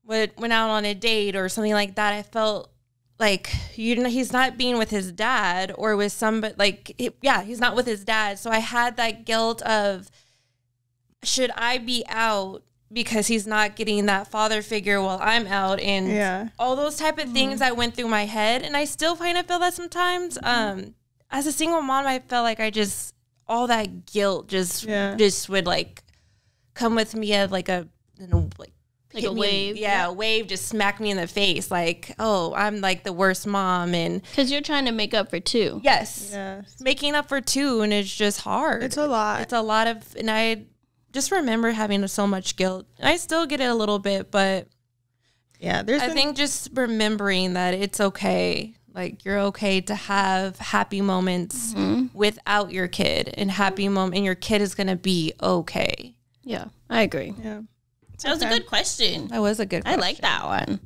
went out on a date or something like that, I felt like, he's not being with his dad or with somebody, like, he's not with his dad. So I had that guilt of, should I be out because he's not getting that father figure while I'm out, and all those type of things that went through my head. And I still kind of feel that sometimes. As a single mom, I felt like all that guilt just would like come with me as like a wave. A wave just smacked me in the face. Like, oh, I'm like the worst mom. And because you're trying to make up for two. Yes. Making up for two. And it's just hard. It's a lot. It's a lot of, and I just remember having so much guilt. I still get it a little bit, but I think just remembering that it's okay. Like, you're okay to have happy moments without your kid, and and your kid is going to be okay. Yeah, I agree. Yeah. That was a good question. That was a good question. I like that one.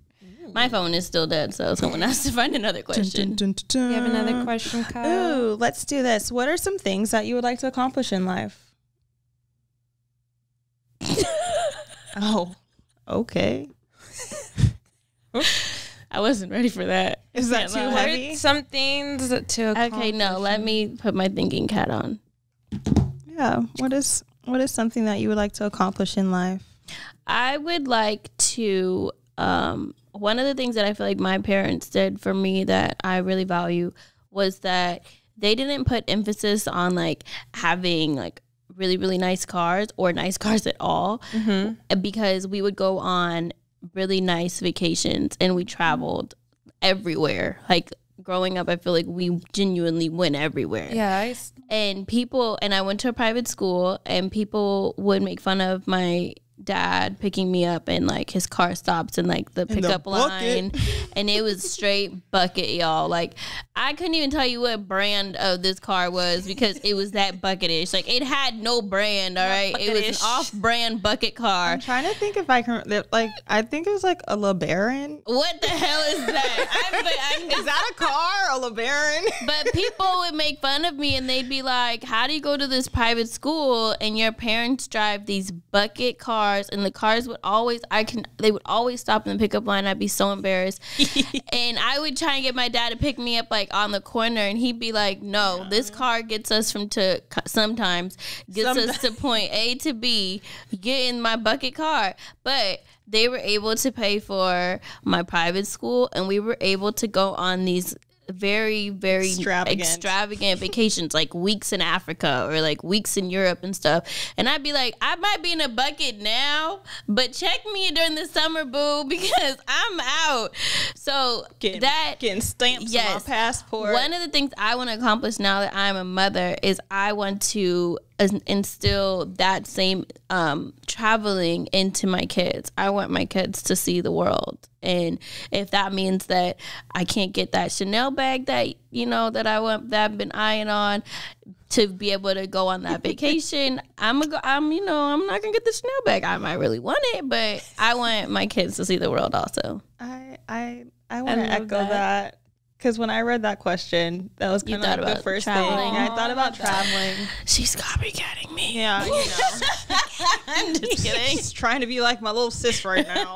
My phone is still dead, so someone has to find another question. You have another question, Kyle? Ooh, let's do this. What are some things that you would like to accomplish in life? Oh, okay. I wasn't ready for that. Is that too heavy? Some things to accomplish. Okay, no, let me put my thinking hat on. Yeah. What is something that you would like to accomplish in life? I would like to, one of the things that I feel like my parents did for me that I really value was that they didn't put emphasis on like having like really, really nice cars or nice cars at all, because we would go on really nice vacations and we traveled everywhere. Like growing up, I feel like we genuinely went everywhere. Yeah. And I went to a private school, and people would make fun of my dad picking me up and like his car stops and like the pickup line, and it was straight bucket, y'all. Like I couldn't even tell you what brand of this car was because it was that bucketish. Like it had no brand. All right, it was an off-brand bucket car. I'm trying to think if I can, like, I think it was like a LeBaron. What the hell is that? Is that a car, a LeBaron? But people would make fun of me, and they'd be like, how do you go to this private school and your parents drive these bucket cars? And the cars would always, they would always stop in the pickup line. I'd be so embarrassed. And I would try and get my dad to pick me up like on the corner, and he'd be like, no, this car gets us sometimes gets us to point A to B. Get in my bucket car. But they were able to pay for my private school, and we were able to go on these very, very extravagant vacations, like weeks in Africa or like weeks in Europe and stuff. And I'd be like, I might be in a bucket now, but check me during the summer, boo, because I'm out. So getting stamps on my passport. One of the things I want to accomplish now that I'm a mother is I want to instill that same traveling into my kids. I want my kids to see the world. And if that means that I can't get that Chanel bag that I've been eyeing on to be able to go on that vacation, I'm not gonna get the Chanel bag. I might really want it, but I want my kids to see the world also. I want to echo that. Because when I read that question, that was kind of like the first traveling. thing. I thought about traveling. She's copycatting me. Yeah, I'm just kidding. She's trying to be like my little sis right now.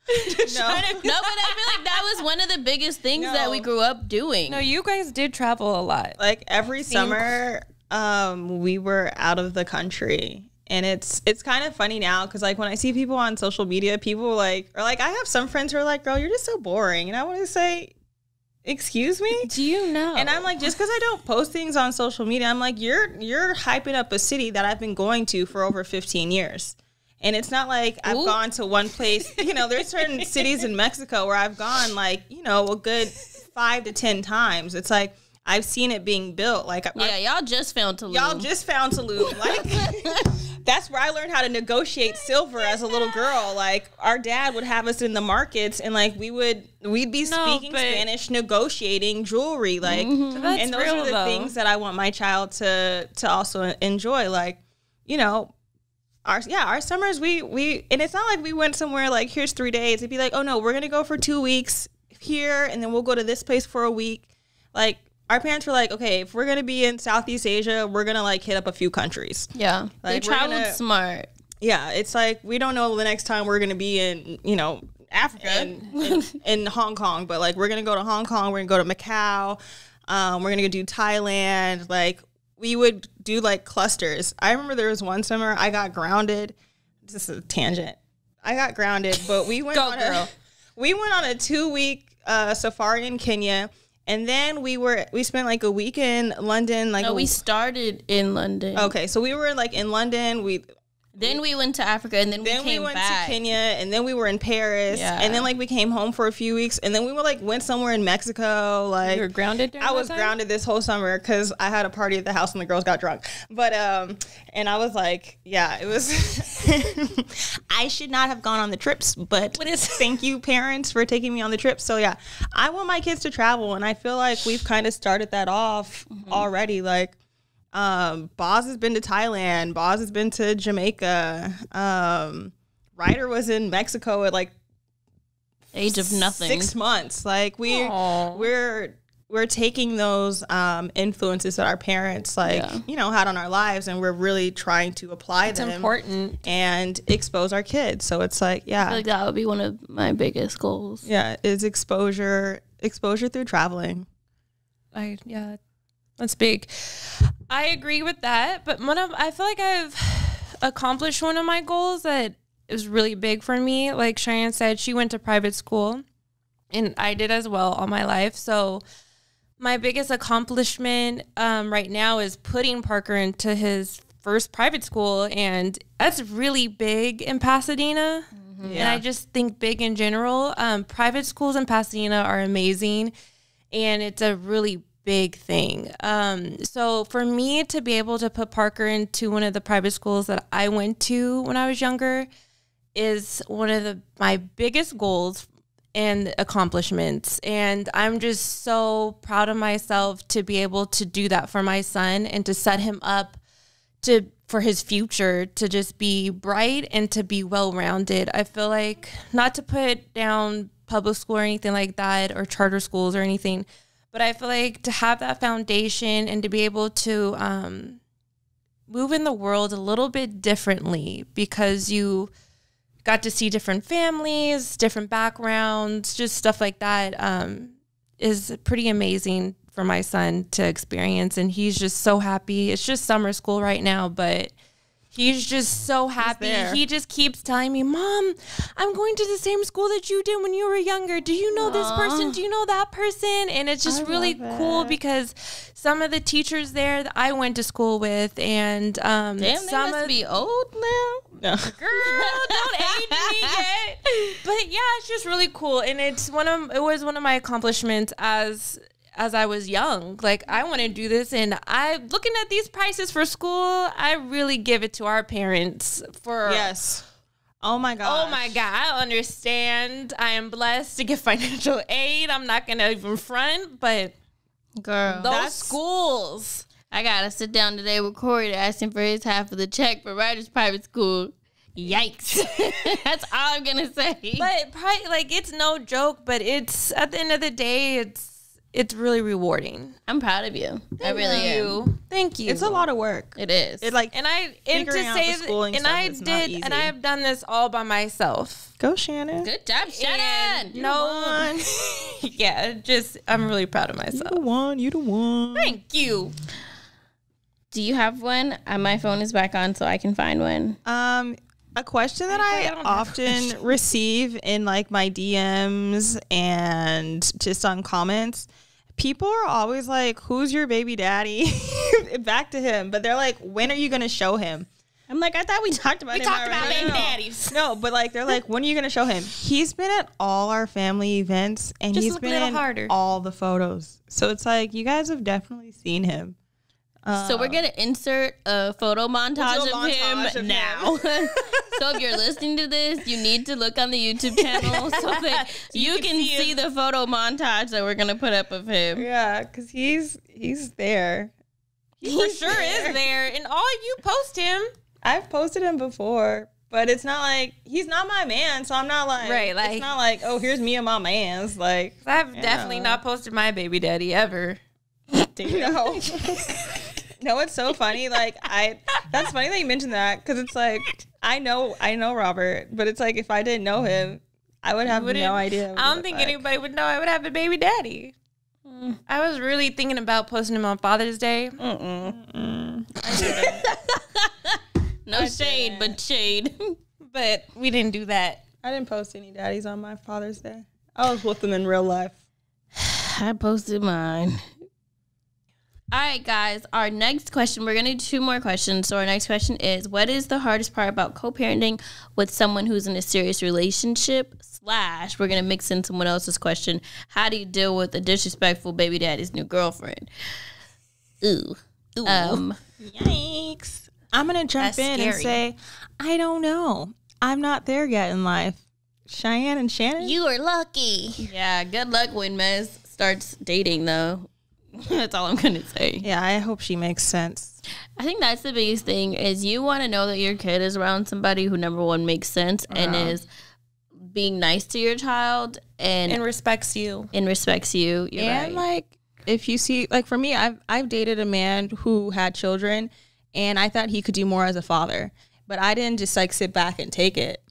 No, but I feel like that was one of the biggest things that we grew up doing. No, you guys did travel a lot. Like every summer, we were out of the country. And it's kind of funny now because like when I see people on social media, people I have some friends who are like, girl, you're just so boring. And I want to say, excuse me? Do you know? And I'm like, just because I don't post things on social media, I'm like, you're hyping up a city that I've been going to for over 15 years. And it's not like I've gone to one place. There's certain cities in Mexico where I've gone a good 5 to 10 times. It's like I've seen it being built. Like, y'all just found Tulum. Like, that's where I learned how to negotiate silver as a little girl. Like, our dad would have us in the markets, and like we'd be speaking Spanish, negotiating jewelry. Like, and those are the things that I want my child to also enjoy. Like, you know, our summers we and it's not like we went somewhere like, here's 3 days. It'd be like, oh no, we're gonna go for 2 weeks here, and then we'll go to this place for a week. Like, our parents were like, okay, if we're gonna be in Southeast Asia, we're gonna like hit up a few countries. Yeah, like, they traveled smart. Yeah, it's like, we don't know the next time we're gonna be in, you know, Africa and in Hong Kong, but like, we're gonna go to Hong Kong, we're gonna go to Macau, we're gonna go do Thailand. Like, we would do like clusters. I remember there was one summer I got grounded. This is a tangent. I got grounded, but we went on a 2-week safari in Kenya. And then we spent like a week in London. Like, we started in London. Okay, so we were like in London. Then we went to Africa, and then we went back to Kenya, and then we were in Paris, and then like we came home for a few weeks, and then we went somewhere in Mexico. Like, you were grounded. I was grounded this whole summer because I had a party at the house and the girls got drunk. But and I was like, yeah, it was. I should not have gone on the trips, but thank you, parents, for taking me on the trips. So yeah, I want my kids to travel, and I feel like we've kind of started that off already. Like, Boz has been to Thailand. Boz has been to Jamaica. Ryder was in Mexico at like age of nothing, 6 months. Like, we're taking those influences that our parents you know, had on our lives, and we're really trying to apply them. It's important. And expose our kids. So it's like, yeah, I feel like that would be one of my biggest goals. Yeah, is exposure through traveling. That's big. I agree with that, but I feel like I've accomplished one of my goals that is really big for me. Like Cheyenne said, she went to private school, and I did as well all my life. So my biggest accomplishment right now is putting Parker into his first private school, and that's really big in Pasadena. Mm-hmm. Yeah. And I just think big in general. Private schools in Pasadena are amazing, and it's a really big thing. So for me to be able to put Parker into one of the private schools that I went to when I was younger is one of my biggest goals and accomplishments. And I'm just so proud of myself to be able to do that for my son and to set him up for his future to just be bright and to be well-rounded. I feel like, not to put down public school or anything like that, or charter schools or anything, but I feel like to have that foundation and to be able to move in the world a little bit differently, because you got to see different families, different backgrounds, just stuff like that, is pretty amazing for my son to experience. And he's just so happy. It's just summer school right now, but he's just so happy. He just keeps telling me, Mom, I'm going to the same school that you did when you were younger. Do you know this person? Do you know that person? And it's just really cool because some of the teachers there that I went to school with, and damn, they must be old now. No. Girl, don't age me yet. But yeah, it's just really cool. And it was one of my accomplishments as I was young. Like, I want to do this, and looking at these prices for school, I really give it to our parents for. Yes. Oh my God. Oh my God. I understand. I am blessed to get financial aid. I'm not going to even front, but girl, those schools. I got to sit down today with Corey to ask him for his half of the check for Ryder's private school. Yikes. That's all I'm going to say. But it's no joke, but it's, at the end of the day, it's really rewarding. I'm proud of you. I really am. Thank you. It's a lot of work. It is. And I have done this all by myself. Go Shannon. Good job, Shannon. I'm really proud of myself. You the one. Thank you. Do you have one? My phone is back on, so I can find one. A question that I often receive in like my DMs and just on comments, people are always like, who's your baby daddy? Back to him. But they're like, when are you going to show him? I'm like, I thought we talked about We him talked already. about baby No. daddies. No, but like they're like, when are you gonna show him? He's been at all our family events, and Just he's look a been little in harder. all the photos. So it's like you guys have definitely seen him. So we're gonna insert a photo montage We'll do a of montage him of now. So if you're listening to this, you need to look on the YouTube channel so that you can see the photo montage that we're gonna put up of him. Yeah, because he's there. He for sure is there. And all of you post him. I've posted him before, but it's not like he's not my man, so I'm not like Right, like- it's not like, oh, here's me and my man's like I've definitely not posted my baby daddy ever. no. No, it's so funny. Like that's funny that you mentioned that because it's like I know Robert, but it's like if I didn't know him, I would have no idea. I don't think anybody would know I would have a baby daddy. I was really thinking about posting him on Father's Day. No shade, but shade. But we didn't do that. I didn't post any daddies on my Father's Day. I was with them in real life. I posted mine. All right, guys. Our next question, we're going to do 2 more questions. So our next question is, what is the hardest part about co-parenting with someone who's in a serious relationship? / we're going to mix in someone else's question. How do you deal with a disrespectful baby daddy's new girlfriend? Ooh. Yikes. I'm going to jump That's in and scary. say, I don't know. I'm not there yet in life. Cheyenne and Shannon? You are lucky. Yeah, good luck when Mez starts dating, though. That's all I'm going to say. Yeah, I hope she makes sense. I think that's the biggest thing is you want to know that your kid is around somebody who, number one, makes sense and is being nice to your child and respects you. and respects you. You're And right. like if you see, like for me, I've dated a man who had children and I thought he could do more as a father, but I didn't just like sit back and take it.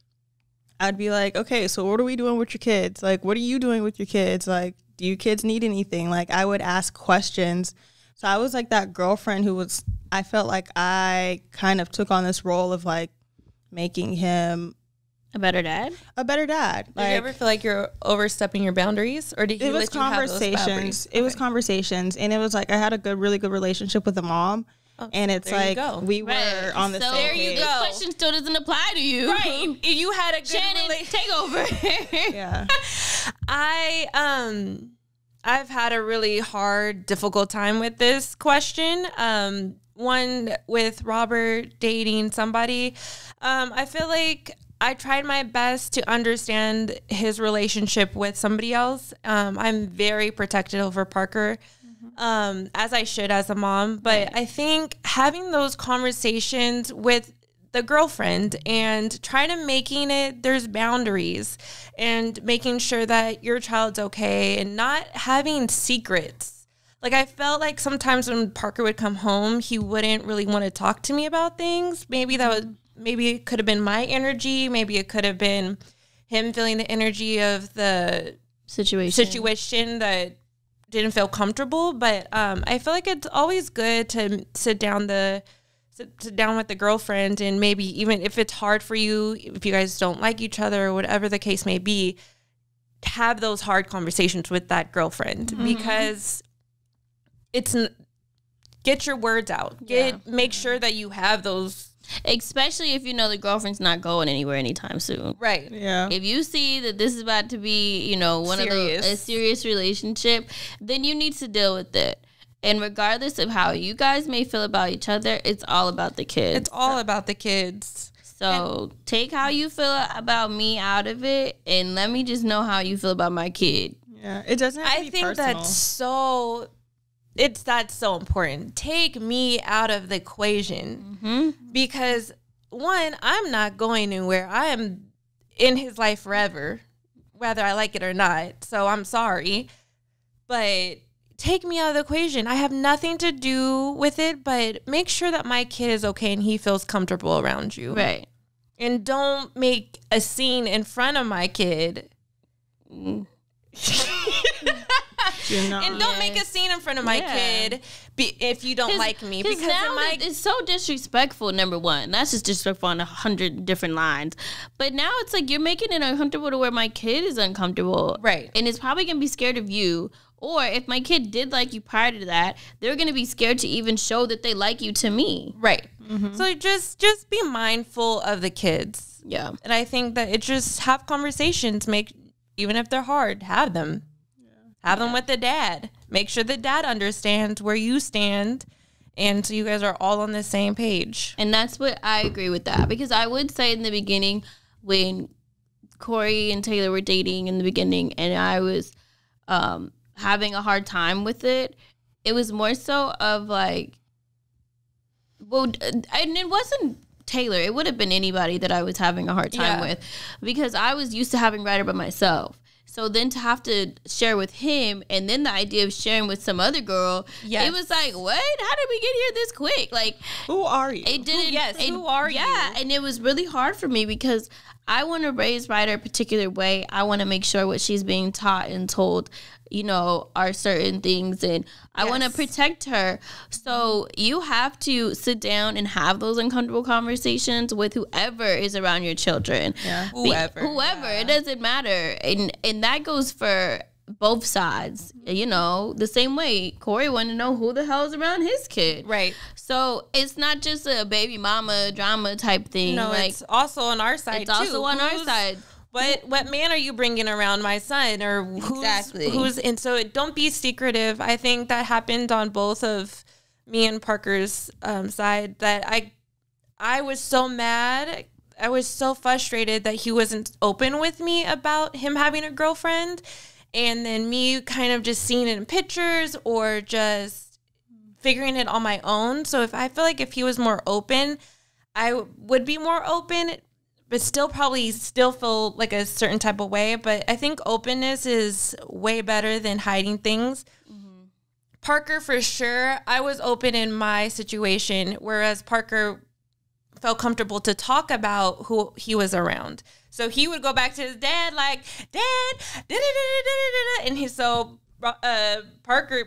I'd be like, okay, so what are we doing with your kids? Like, what are you doing with your kids? Like, do your kids need anything? Like, I would ask questions. So I was like that girlfriend who was, I felt like I kind of took on this role of like making him A better dad? a better dad. Did you ever feel like you're overstepping your boundaries, or did he It was let you have those conversations. boundaries? It was conversations, and it was like I had a really good relationship with the mom, and it's there you like go. we were on the so same there you page. go. go. This question still doesn't apply to you. Right. You had a good Shannon, take over. Yeah, I've had a really hard, difficult time with this question. One with Robert dating somebody. I feel like I tried my best to understand his relationship with somebody else. I'm very protective over Parker, as I should as a mom. But I think having those conversations with the girlfriend and trying to making it, there's boundaries and making sure that your child's okay and not having secrets. Like I felt like sometimes when Parker would come home, he wouldn't really want to talk to me about things. Maybe it could have been my energy. Maybe it could have been him feeling the energy of the situation that didn't feel comfortable. But I feel like it's always good to sit down with the girlfriend, and maybe even if it's hard for you, if you guys don't like each other or whatever the case may be, have those hard conversations with that girlfriend because get your words out. Make sure that you have those. Especially if you know the girlfriend's not going anywhere anytime soon. Right. yeah. If you see that this is about to be, a serious relationship, then you need to deal with it. And regardless of how you guys may feel about each other, it's all about the kids. It's all about the kids. So take how you feel about me out of it, and let me just know how you feel about my kid. Yeah, it doesn't have to I be think personal. that's so important. Take me out of the equation because one, I'm not going anywhere. I am in his life forever, whether I like it or not. So I'm sorry, but take me out of the equation. I have nothing to do with it, but make sure that my kid is okay and he feels comfortable around you. Right. And don't make a scene in front of my kid. Do not. And don't make a scene in front of my kid if you don't like me. Because now it's so disrespectful, number one. That's just disrespectful on 100 different lines. But now it's like you're making it uncomfortable to where my kid is uncomfortable. Right. And it's probably going to be scared of you. Or if my kid did like you prior to that, they're going to be scared to even show that they like you to me. Right. So just be mindful of the kids. Yeah. And I think that it just have conversations, even if they're hard, have them. Have them with the dad. Make sure the dad understands where you stand, and so you guys are all on the same page. And that's what I agree with that, because I would say in the beginning, when Corey and Taylor were dating in the beginning and I was having a hard time with it, it was more so of like, well, and it wasn't Taylor. It would have been anybody that I was having a hard time with, because I was used to having Ryder by myself. So then to have to share with him, and then the idea of sharing with some other girl, it was like, what? How did we get here this quick? Like, who are you? It didn't. Who are you? Yeah, and it was really hard for me because I want to raise Ryder a particular way. I want to make sure what she's being taught and told, are certain things, and I want to protect her. So you have to sit down and have those uncomfortable conversations with whoever is around your children. Yeah, whoever. It doesn't matter, and that goes for both sides. The same way Corey wanted to know who the hell is around his kid. Right. So it's not just a baby mama drama type thing. No, it's also on our side. It's also on our side. What man are you bringing around my son, or who's and so don't be secretive. I think that happened on both of me and Parker's side, that I was so mad. I was so frustrated that he wasn't open with me about him having a girlfriend, and then me kind of just seeing it in pictures or just figuring it on my own. So I feel like if he was more open, I would be more open, but still feel like a certain type of way. But I think openness is way better than hiding things. Mm-hmm. Parker, for sure, I was open in my situation, whereas Parker felt comfortable to talk about who he was around. So he would go back to his dad like, Dad, da-da-da-da-da-da-da. And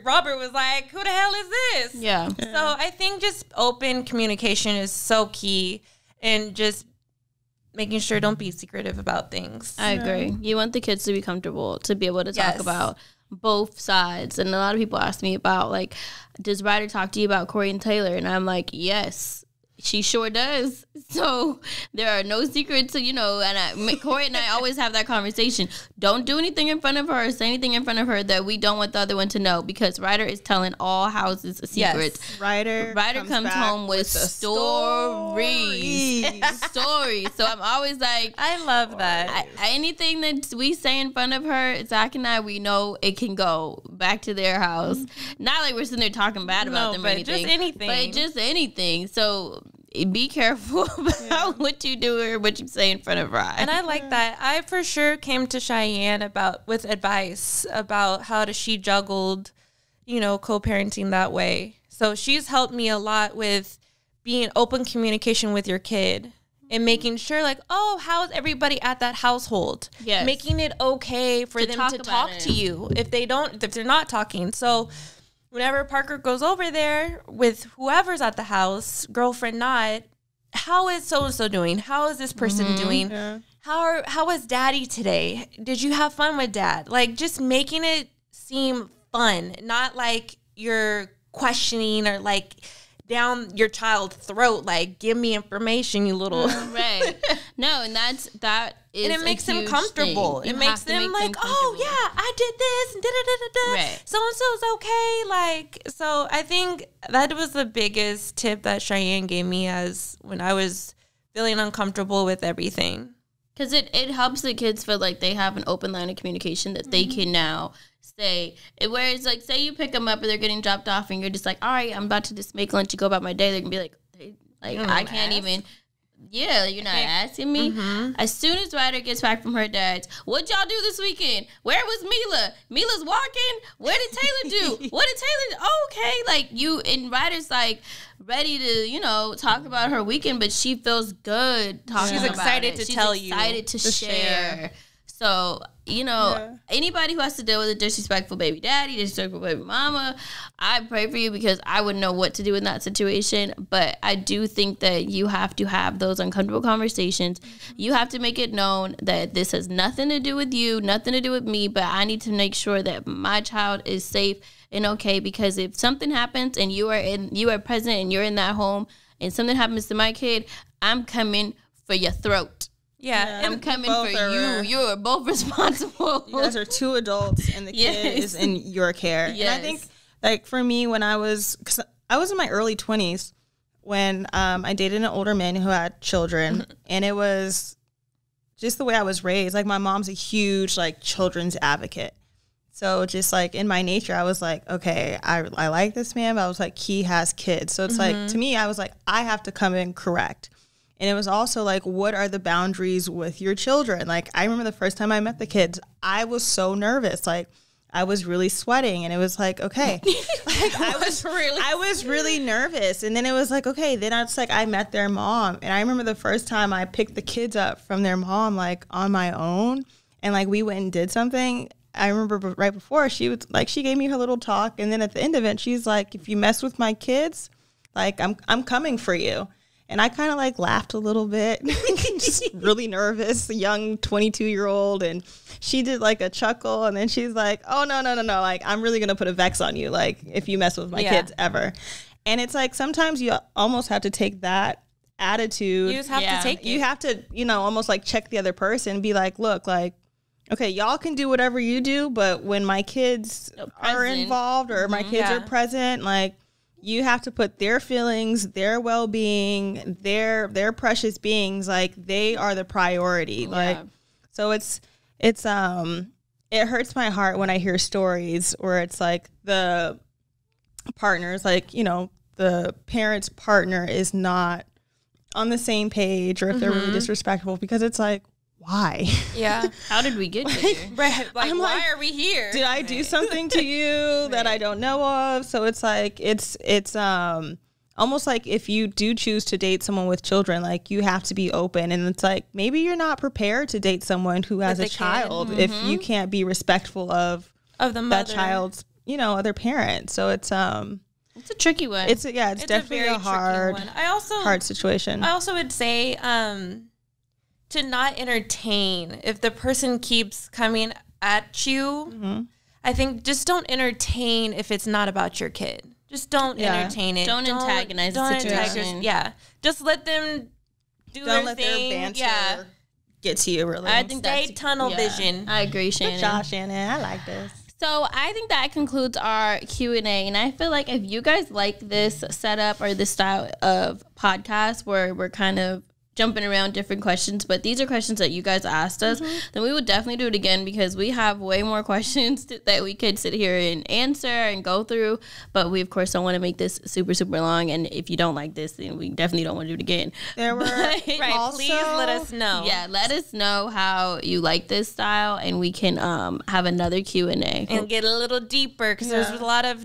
Robert was like, who the hell is this? Yeah. So I think just open communication is so key, and just making sure don't be secretive about things. I agree. You want the kids to be comfortable, to be able to talk about both sides. And a lot of people ask me about, like, does Ryder talk to you about Corey and Taylor? And I'm like, yes, she sure does. So there are no secrets, and Corey and I always have that conversation. Don't do anything in front of her or say anything in front of her that we don't want the other one to know, because Ryder is telling all houses secrets. Yes. Ryder comes home with stories. Stories. So I'm always like, I love that. Anything that we say in front of her, Zach and I, we know it can go back to their house. Not like we're sitting there talking bad about them or anything. Just anything. But just anything. So be careful about what you do or what you say in front of Rye. And I like that. I for sure came to Cheyenne with advice about how she juggled, co-parenting that way. So she's helped me a lot with being open communication with your kid and making sure, like, oh, how's everybody at that household? Yes. Making it okay for them to talk to you if they're not talking. So whenever Parker goes over there with whoever's at the house, girlfriend not, how is so-and-so doing? How is this person doing? Yeah. How was daddy today? Did you have fun with dad? Like, just making it seem fun, not like you're questioning or like down your child's throat, like, give me information, you little right. No, and that is, and it makes them comfortable. It makes them like, oh yeah, I did this, and right. So and so's okay. Like, so I think that was the biggest tip that Cheyenne gave me as when I was feeling uncomfortable with everything. Because it helps the kids feel like they have an open line of communication that they can now say. Whereas, like, say you pick them up and they're getting dropped off and you're just like, all right, I'm about to just make lunch and go about my day. They're going to be like, I can't even. Yeah, you're not asking me. Mm-hmm. As soon as Ryder gets back from her dad's, what'd y'all do this weekend? Where was Mila? Mila's walking? What did Taylor do? What did Taylor do? Oh, okay. Like, and Ryder's like ready to, talk about her weekend, but she feels good talking about it. She's excited to tell you. She's excited to share. So, anybody who has to deal with a disrespectful baby daddy, disrespectful baby mama, I pray for you, because I wouldn't know what to do in that situation. But I do think that you have to have those uncomfortable conversations. You have to make it known that this has nothing to do with you, nothing to do with me, but I need to make sure that my child is safe and okay, because if something happens and you are present and you're in that home, and something happens to my kid, I'm coming for your throat. Yeah. I'm coming for you. You are both responsible. You guys are two adults, and the kid is in your care. Yes. And I think, like, for me, when because I was in my early 20s when I dated an older man who had children, and it was just the way I was raised. Like, my mom's a huge, like, children's advocate. So just, like, in my nature, I was like, okay, I like this man, but I was like, he has kids. So it's like, to me, I was like, I have to come in correct. And it was also like, what are the boundaries with your children? Like, I remember the first time I met the kids, I was so nervous. Like, I was really sweating, and it was like, okay, like, I was really nervous. And then it was like, okay, then it's like, I met their mom. And I remember the first time I picked the kids up from their mom, like, on my own, and like, we went and did something. I remember right before, she was like, she gave me her little talk. And then at the end of it, she's like, if you mess with my kids, like, I'm coming for you. And I kind of like laughed a little bit, just really nervous, a young 22-year-old. And she did like a chuckle, and then she's like, oh, no. Like, I'm really going to put a vex on you. Like, if you mess with my kids ever. And it's like, sometimes you almost have to take that attitude. You just have to take it. You have to, almost like check the other person and be like, look, like, okay, y'all can do whatever you do, but when my kids are involved or my kids are present, like, you have to put their feelings, their well-being, their precious beings, like, they are the priority. Like, so it hurts my heart when I hear stories where it's like the partners, like, the parent's partner is not on the same page, or if they're really disrespectful, because it's like, why? Yeah. How did we get here? Right. Like, why are we here? Did I do something to you that I don't know of? So it's like, it's almost like, if you do choose to date someone with children, like, you have to be open. And it's like, maybe you're not prepared to date someone who has a child if you can't be respectful of the mother. That child's, other parent. So it's a tricky one. It's definitely a hard situation. I also would say, to not entertain if the person keeps coming at you. I think just don't entertain if it's not about your kid. Just don't entertain it. Don't antagonize the situation. Just let them do don't their let thing. their banter get to you. Really, I think that's tunnel vision. I agree, Shannon. Good job, Shannon. I like this. So I think that concludes our Q&A, and I feel like if you guys like this setup or this style of podcast where we're kind of jumping around different questions, but these are questions that you guys asked us, then we would definitely do it again, because we have way more questions that we could sit here and answer and go through, but we of course don't want to make this super long, and if you don't like this, then we definitely don't want to do it again. There were please let us know. Yeah, let us know how you like this style, and we can have another Q&A and get a little deeper, because there's a lot of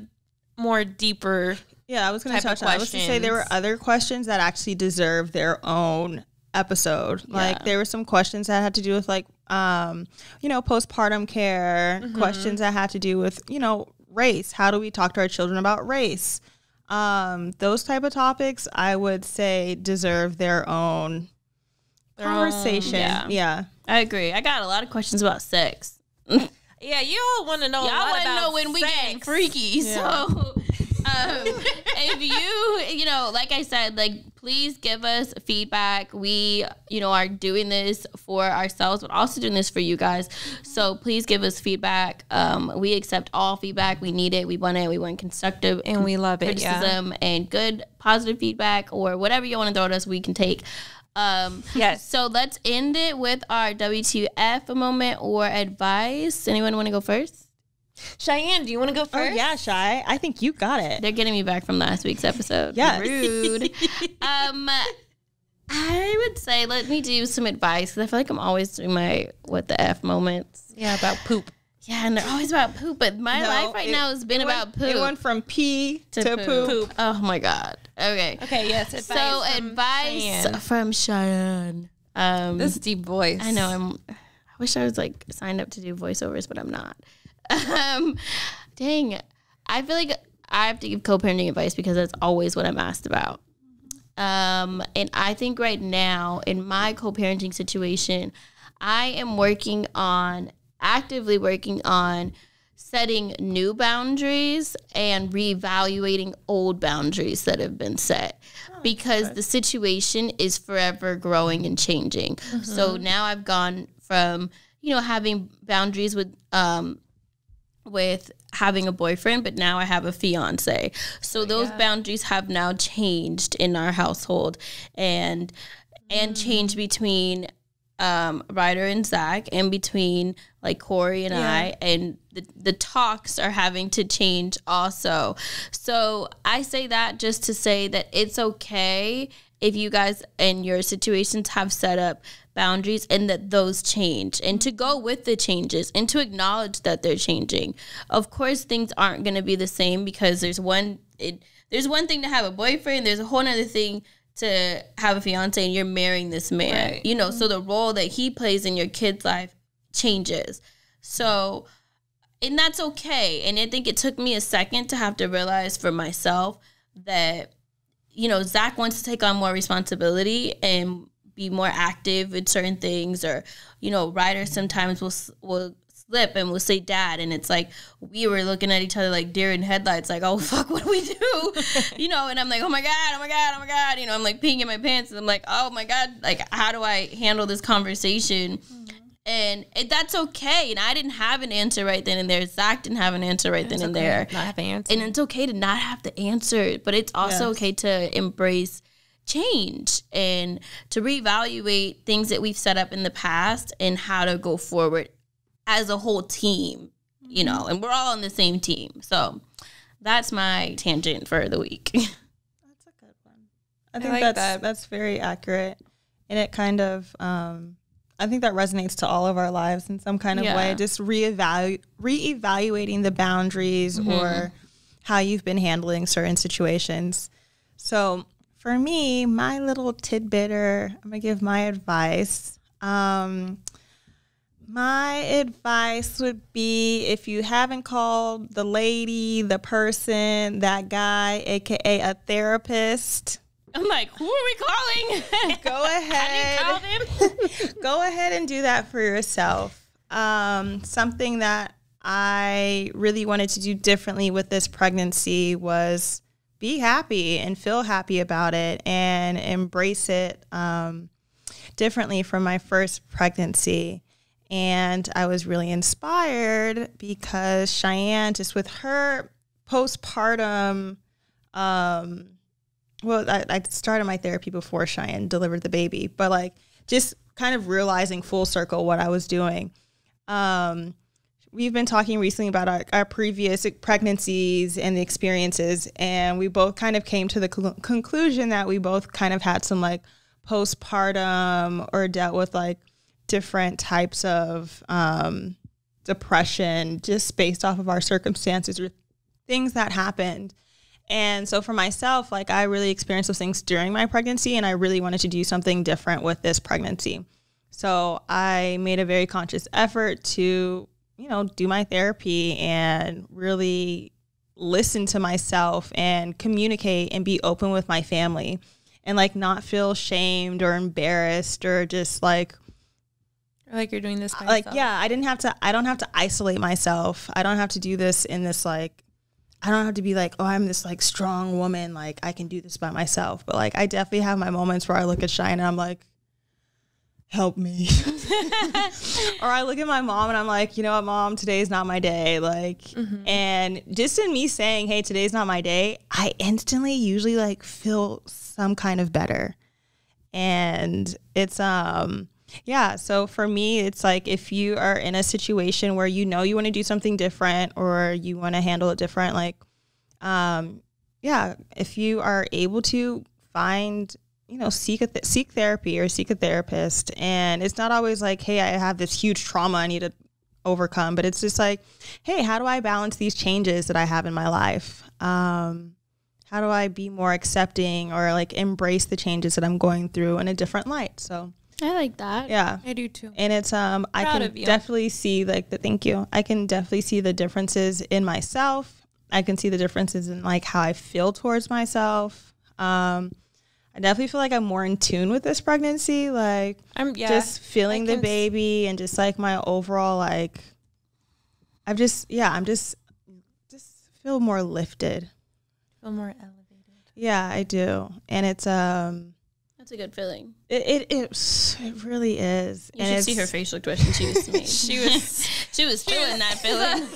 more deeper. Yeah, I was going to touch on. I was to say there were other questions that actually deserve their own episode. Like, there were some questions that had to do with, like, postpartum care, questions that had to do with, race. How do we talk to our children about race? Those type of topics, I would say, deserve their own conversation. Yeah, I agree. I got a lot of questions about sex. Yeah, you all want to know. Y'all want to know when we get freaky. Yeah. So, if you like I said, like, please give us feedback. We, are doing this for ourselves, but also doing this for you guys. So please give us feedback. We accept all feedback. We need it. We want it. We want constructive and we love it. Criticism and good positive feedback, or whatever you want to throw at us, we can take. Yes. So let's end it with our WTF moment or advice. Anyone want to go first? Cheyenne, do you want to go first? Oh, yeah, Shy. I think you got it. They're getting me back from last week's episode. Yeah. Rude. I would say let me do some advice, because I feel like I'm always doing my what the F moments. Yeah, about poop. Yeah, and they're always about poop, but my life right now has been about poop. It went from pee to poop. Oh, my God. Okay. Okay, yes. Advice from Cheyenne. This deep voice. I know. I wish I was, like, signed up to do voiceovers, but I'm not. Dang. I feel like I have to give co-parenting advice, because that's always what I'm asked about. And I think right now, in my co-parenting situation, I am actively working on setting new boundaries and reevaluating old boundaries that have been set, because the situation is forever growing and changing. So now I've gone from, having boundaries with having a boyfriend, but now I have a fiance. So those boundaries have now changed in our household, and changed between Ryder and Zach, and between like Corey and I, and the talks are having to change also. So I say that just to say that it's okay if you guys and your situations have set up boundaries, and that those change, and to go with the changes and to acknowledge that they're changing. Of course, things aren't going to be the same, because there's one thing to have a boyfriend, there's a whole other thing to have a fiance, and you're marrying this man, so the role that he plays in your kid's life changes. So, and that's okay. And I think it took me a second to have to realize for myself that, Zach wants to take on more responsibility and be more active with certain things, or, Ryder sometimes will slip and we'll say dad, and it's like we were looking at each other like deer in headlights, like, oh fuck, what do we do? And I'm like, oh my god, I'm like peeing in my pants, and I'm like, oh my god, like, how do I handle this conversation? And that's okay. And I didn't have an answer right then and there. Zach didn't have an answer right then and there. Not have an answer. And it's okay to not have the answer, but it's also okay to embrace change and to reevaluate things that we've set up in the past and how to go forward as a whole team, and we're all on the same team. So that's my tangent for the week. That's a good one. I think that's very accurate. And it kind of, I think that resonates to all of our lives in some kind of way. Just reevaluating the boundaries or how you've been handling certain situations. So for me, my little tidbit, I'm going to give my advice. My advice would be, if you haven't called the lady, the person, that guy, AKA a therapist. I'm like, who are we calling? Go ahead. How do you call them? Go ahead and do that for yourself. Something that I really wanted to do differently with this pregnancy was be happy and feel happy about it and embrace it differently from my first pregnancy. And I was really inspired because Cheyenne, just with her postpartum, I started my therapy before Cheyenne delivered the baby, but like just kind of realizing full circle what I was doing. We've been talking recently about our previous pregnancies and the experiences, and we both kind of came to the conclusion that we both kind of had some like postpartum or dealt with like different types of depression just based off of our circumstances or things that happened. And so for myself, like I really experienced those things during my pregnancy, and I really wanted to do something different with this pregnancy. So I made a very conscious effort to, do my therapy and really listen to myself and communicate and be open with my family and like not feel shamed or embarrassed or just like you're doing this by yourself. I don't have to isolate myself. I don't have to do this in this like, I don't have to be like, oh, I'm this like strong woman, like I can do this by myself. But like I definitely have my moments where I look at Cheyenne and I'm like, help me. Or I look at my mom and I'm like, you know what, mom, today's not my day. Like, and just in me saying, hey, today's not my day, I instantly usually like feel some kind of better. And it's, so for me, it's like if you are in a situation where you want to do something different or you want to handle it different, like, if you are able to find, seek therapy or seek a therapist. And it's not always like, hey, I have this huge trauma I need to overcome, but it's just like, hey, how do I balance these changes that I have in my life? How do I be more accepting or like embrace the changes that I'm going through in a different light? So I like that. Yeah. I do too. And it's, I can definitely see thank you. I can definitely see the differences in myself. I can see the differences in like how I feel towards myself. I definitely feel like I'm more in tune with this pregnancy. Like just feeling the baby and just like my overall, like, I'm just feel more lifted. Feel more elevated. Yeah, I do. And it's That's a good feeling. It really is. You should see her facial expression she was made. she was feeling that feeling.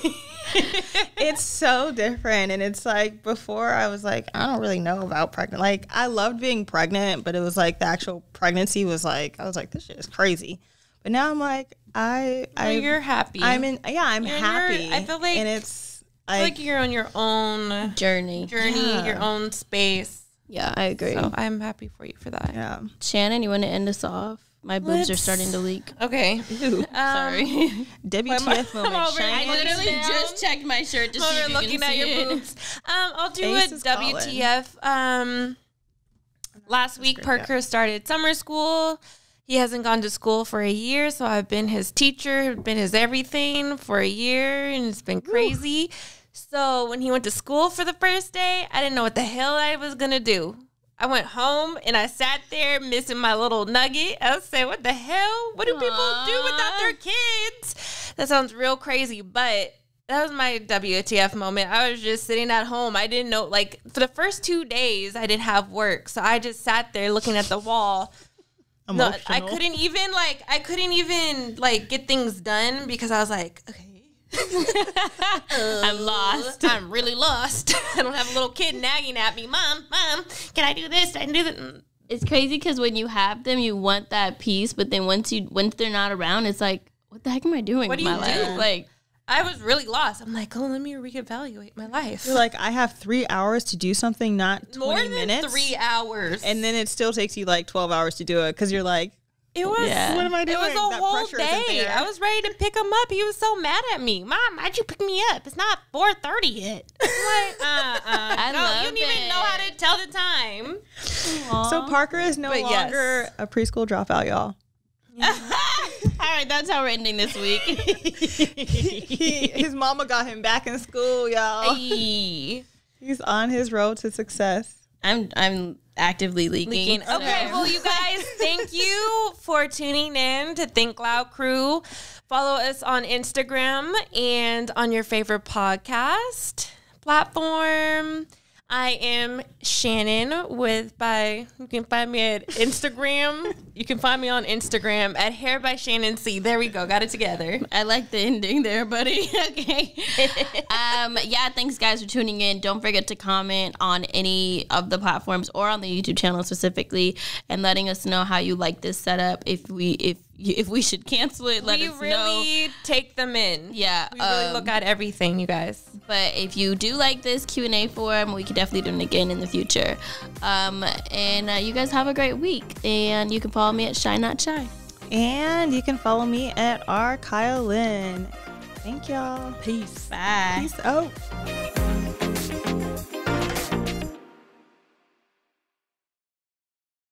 It's so different. And it's like, before I was like, I don't really know about pregnant. Like, I loved being pregnant, but it was like the actual pregnancy was like, I was like, this shit is crazy. But now I'm like, you're happy. I'm happy. I feel like, and it's like you're on your own journey, Yeah. your own space. Yeah, I agree. So I'm happy for you for that. Yeah. Shannon, you want to end us off? My boobs are starting to leak. Okay. Ew, sorry. WTF moment. I literally just checked my shirt to see if you looking can at see your it. boobs. I'll do Ace a is calling. WTF. Last week, Parker started summer school. He hasn't gone to school for a year, so I've been his teacher, been his everything for a year, and it's been crazy. So when he went to school for the first day, I didn't know what the hell I was going to do. I went home and I sat there missing my little nugget. I said, what the hell? What do people do without their kids? That sounds real crazy, but that was my WTF moment. I was just sitting at home. I didn't know, like, for the first 2 days, I didn't have work. So I just sat there looking at the wall. No, I couldn't even get things done because I was like, okay. I'm lost. I'm really lost. I don't have a little kid nagging at me. Mom, can I do this? I can do that. It's crazy because when you have them, you want that peace, but then once they're not around, it's like, what the heck am I doing What with do my you do? life? Like, I was really lost. I'm like, let me reevaluate my life. You're like, I have 3 hours to do something, not 20 More than minutes. 3 hours. And then it still takes you like 12 hours to do it because you're like, it was, Yeah. what am I it doing? was a That whole pressure isn't day. there. I was ready to pick him up. He was so mad at me. Mom, why'd you pick me up? It's not 4:30 yet. I'm like, I no, love you don't even know how to tell the time. So Parker is no But yes. longer a preschool dropout, y'all. all right, that's how we're ending this week. His mama got him back in school, y'all. Hey. He's on his road to success. I'm actively leaking. Okay, well, you guys, thank you for tuning in to Think Loud Crew. Follow us on Instagram and on your favorite podcast platform. I am Shannon you can find me at Instagram. You can find me on Instagram at Hair by Shannon C. There we go. Got it together. I like the ending there, buddy. Okay. Yeah, thanks guys for tuning in. Don't forget to comment on any of the platforms or on the YouTube channel specifically and letting us know how you like this setup. If we should cancel it, let us know. We really take them in. Yeah. We really look at everything, you guys. But if you do like this Q&A forum, we could definitely do it again in the future. And you guys have a great week. And you can follow me at Shy Not Shy. And you can follow me at R. Kyle Lynn. Thank y'all. Peace. Bye. Peace out.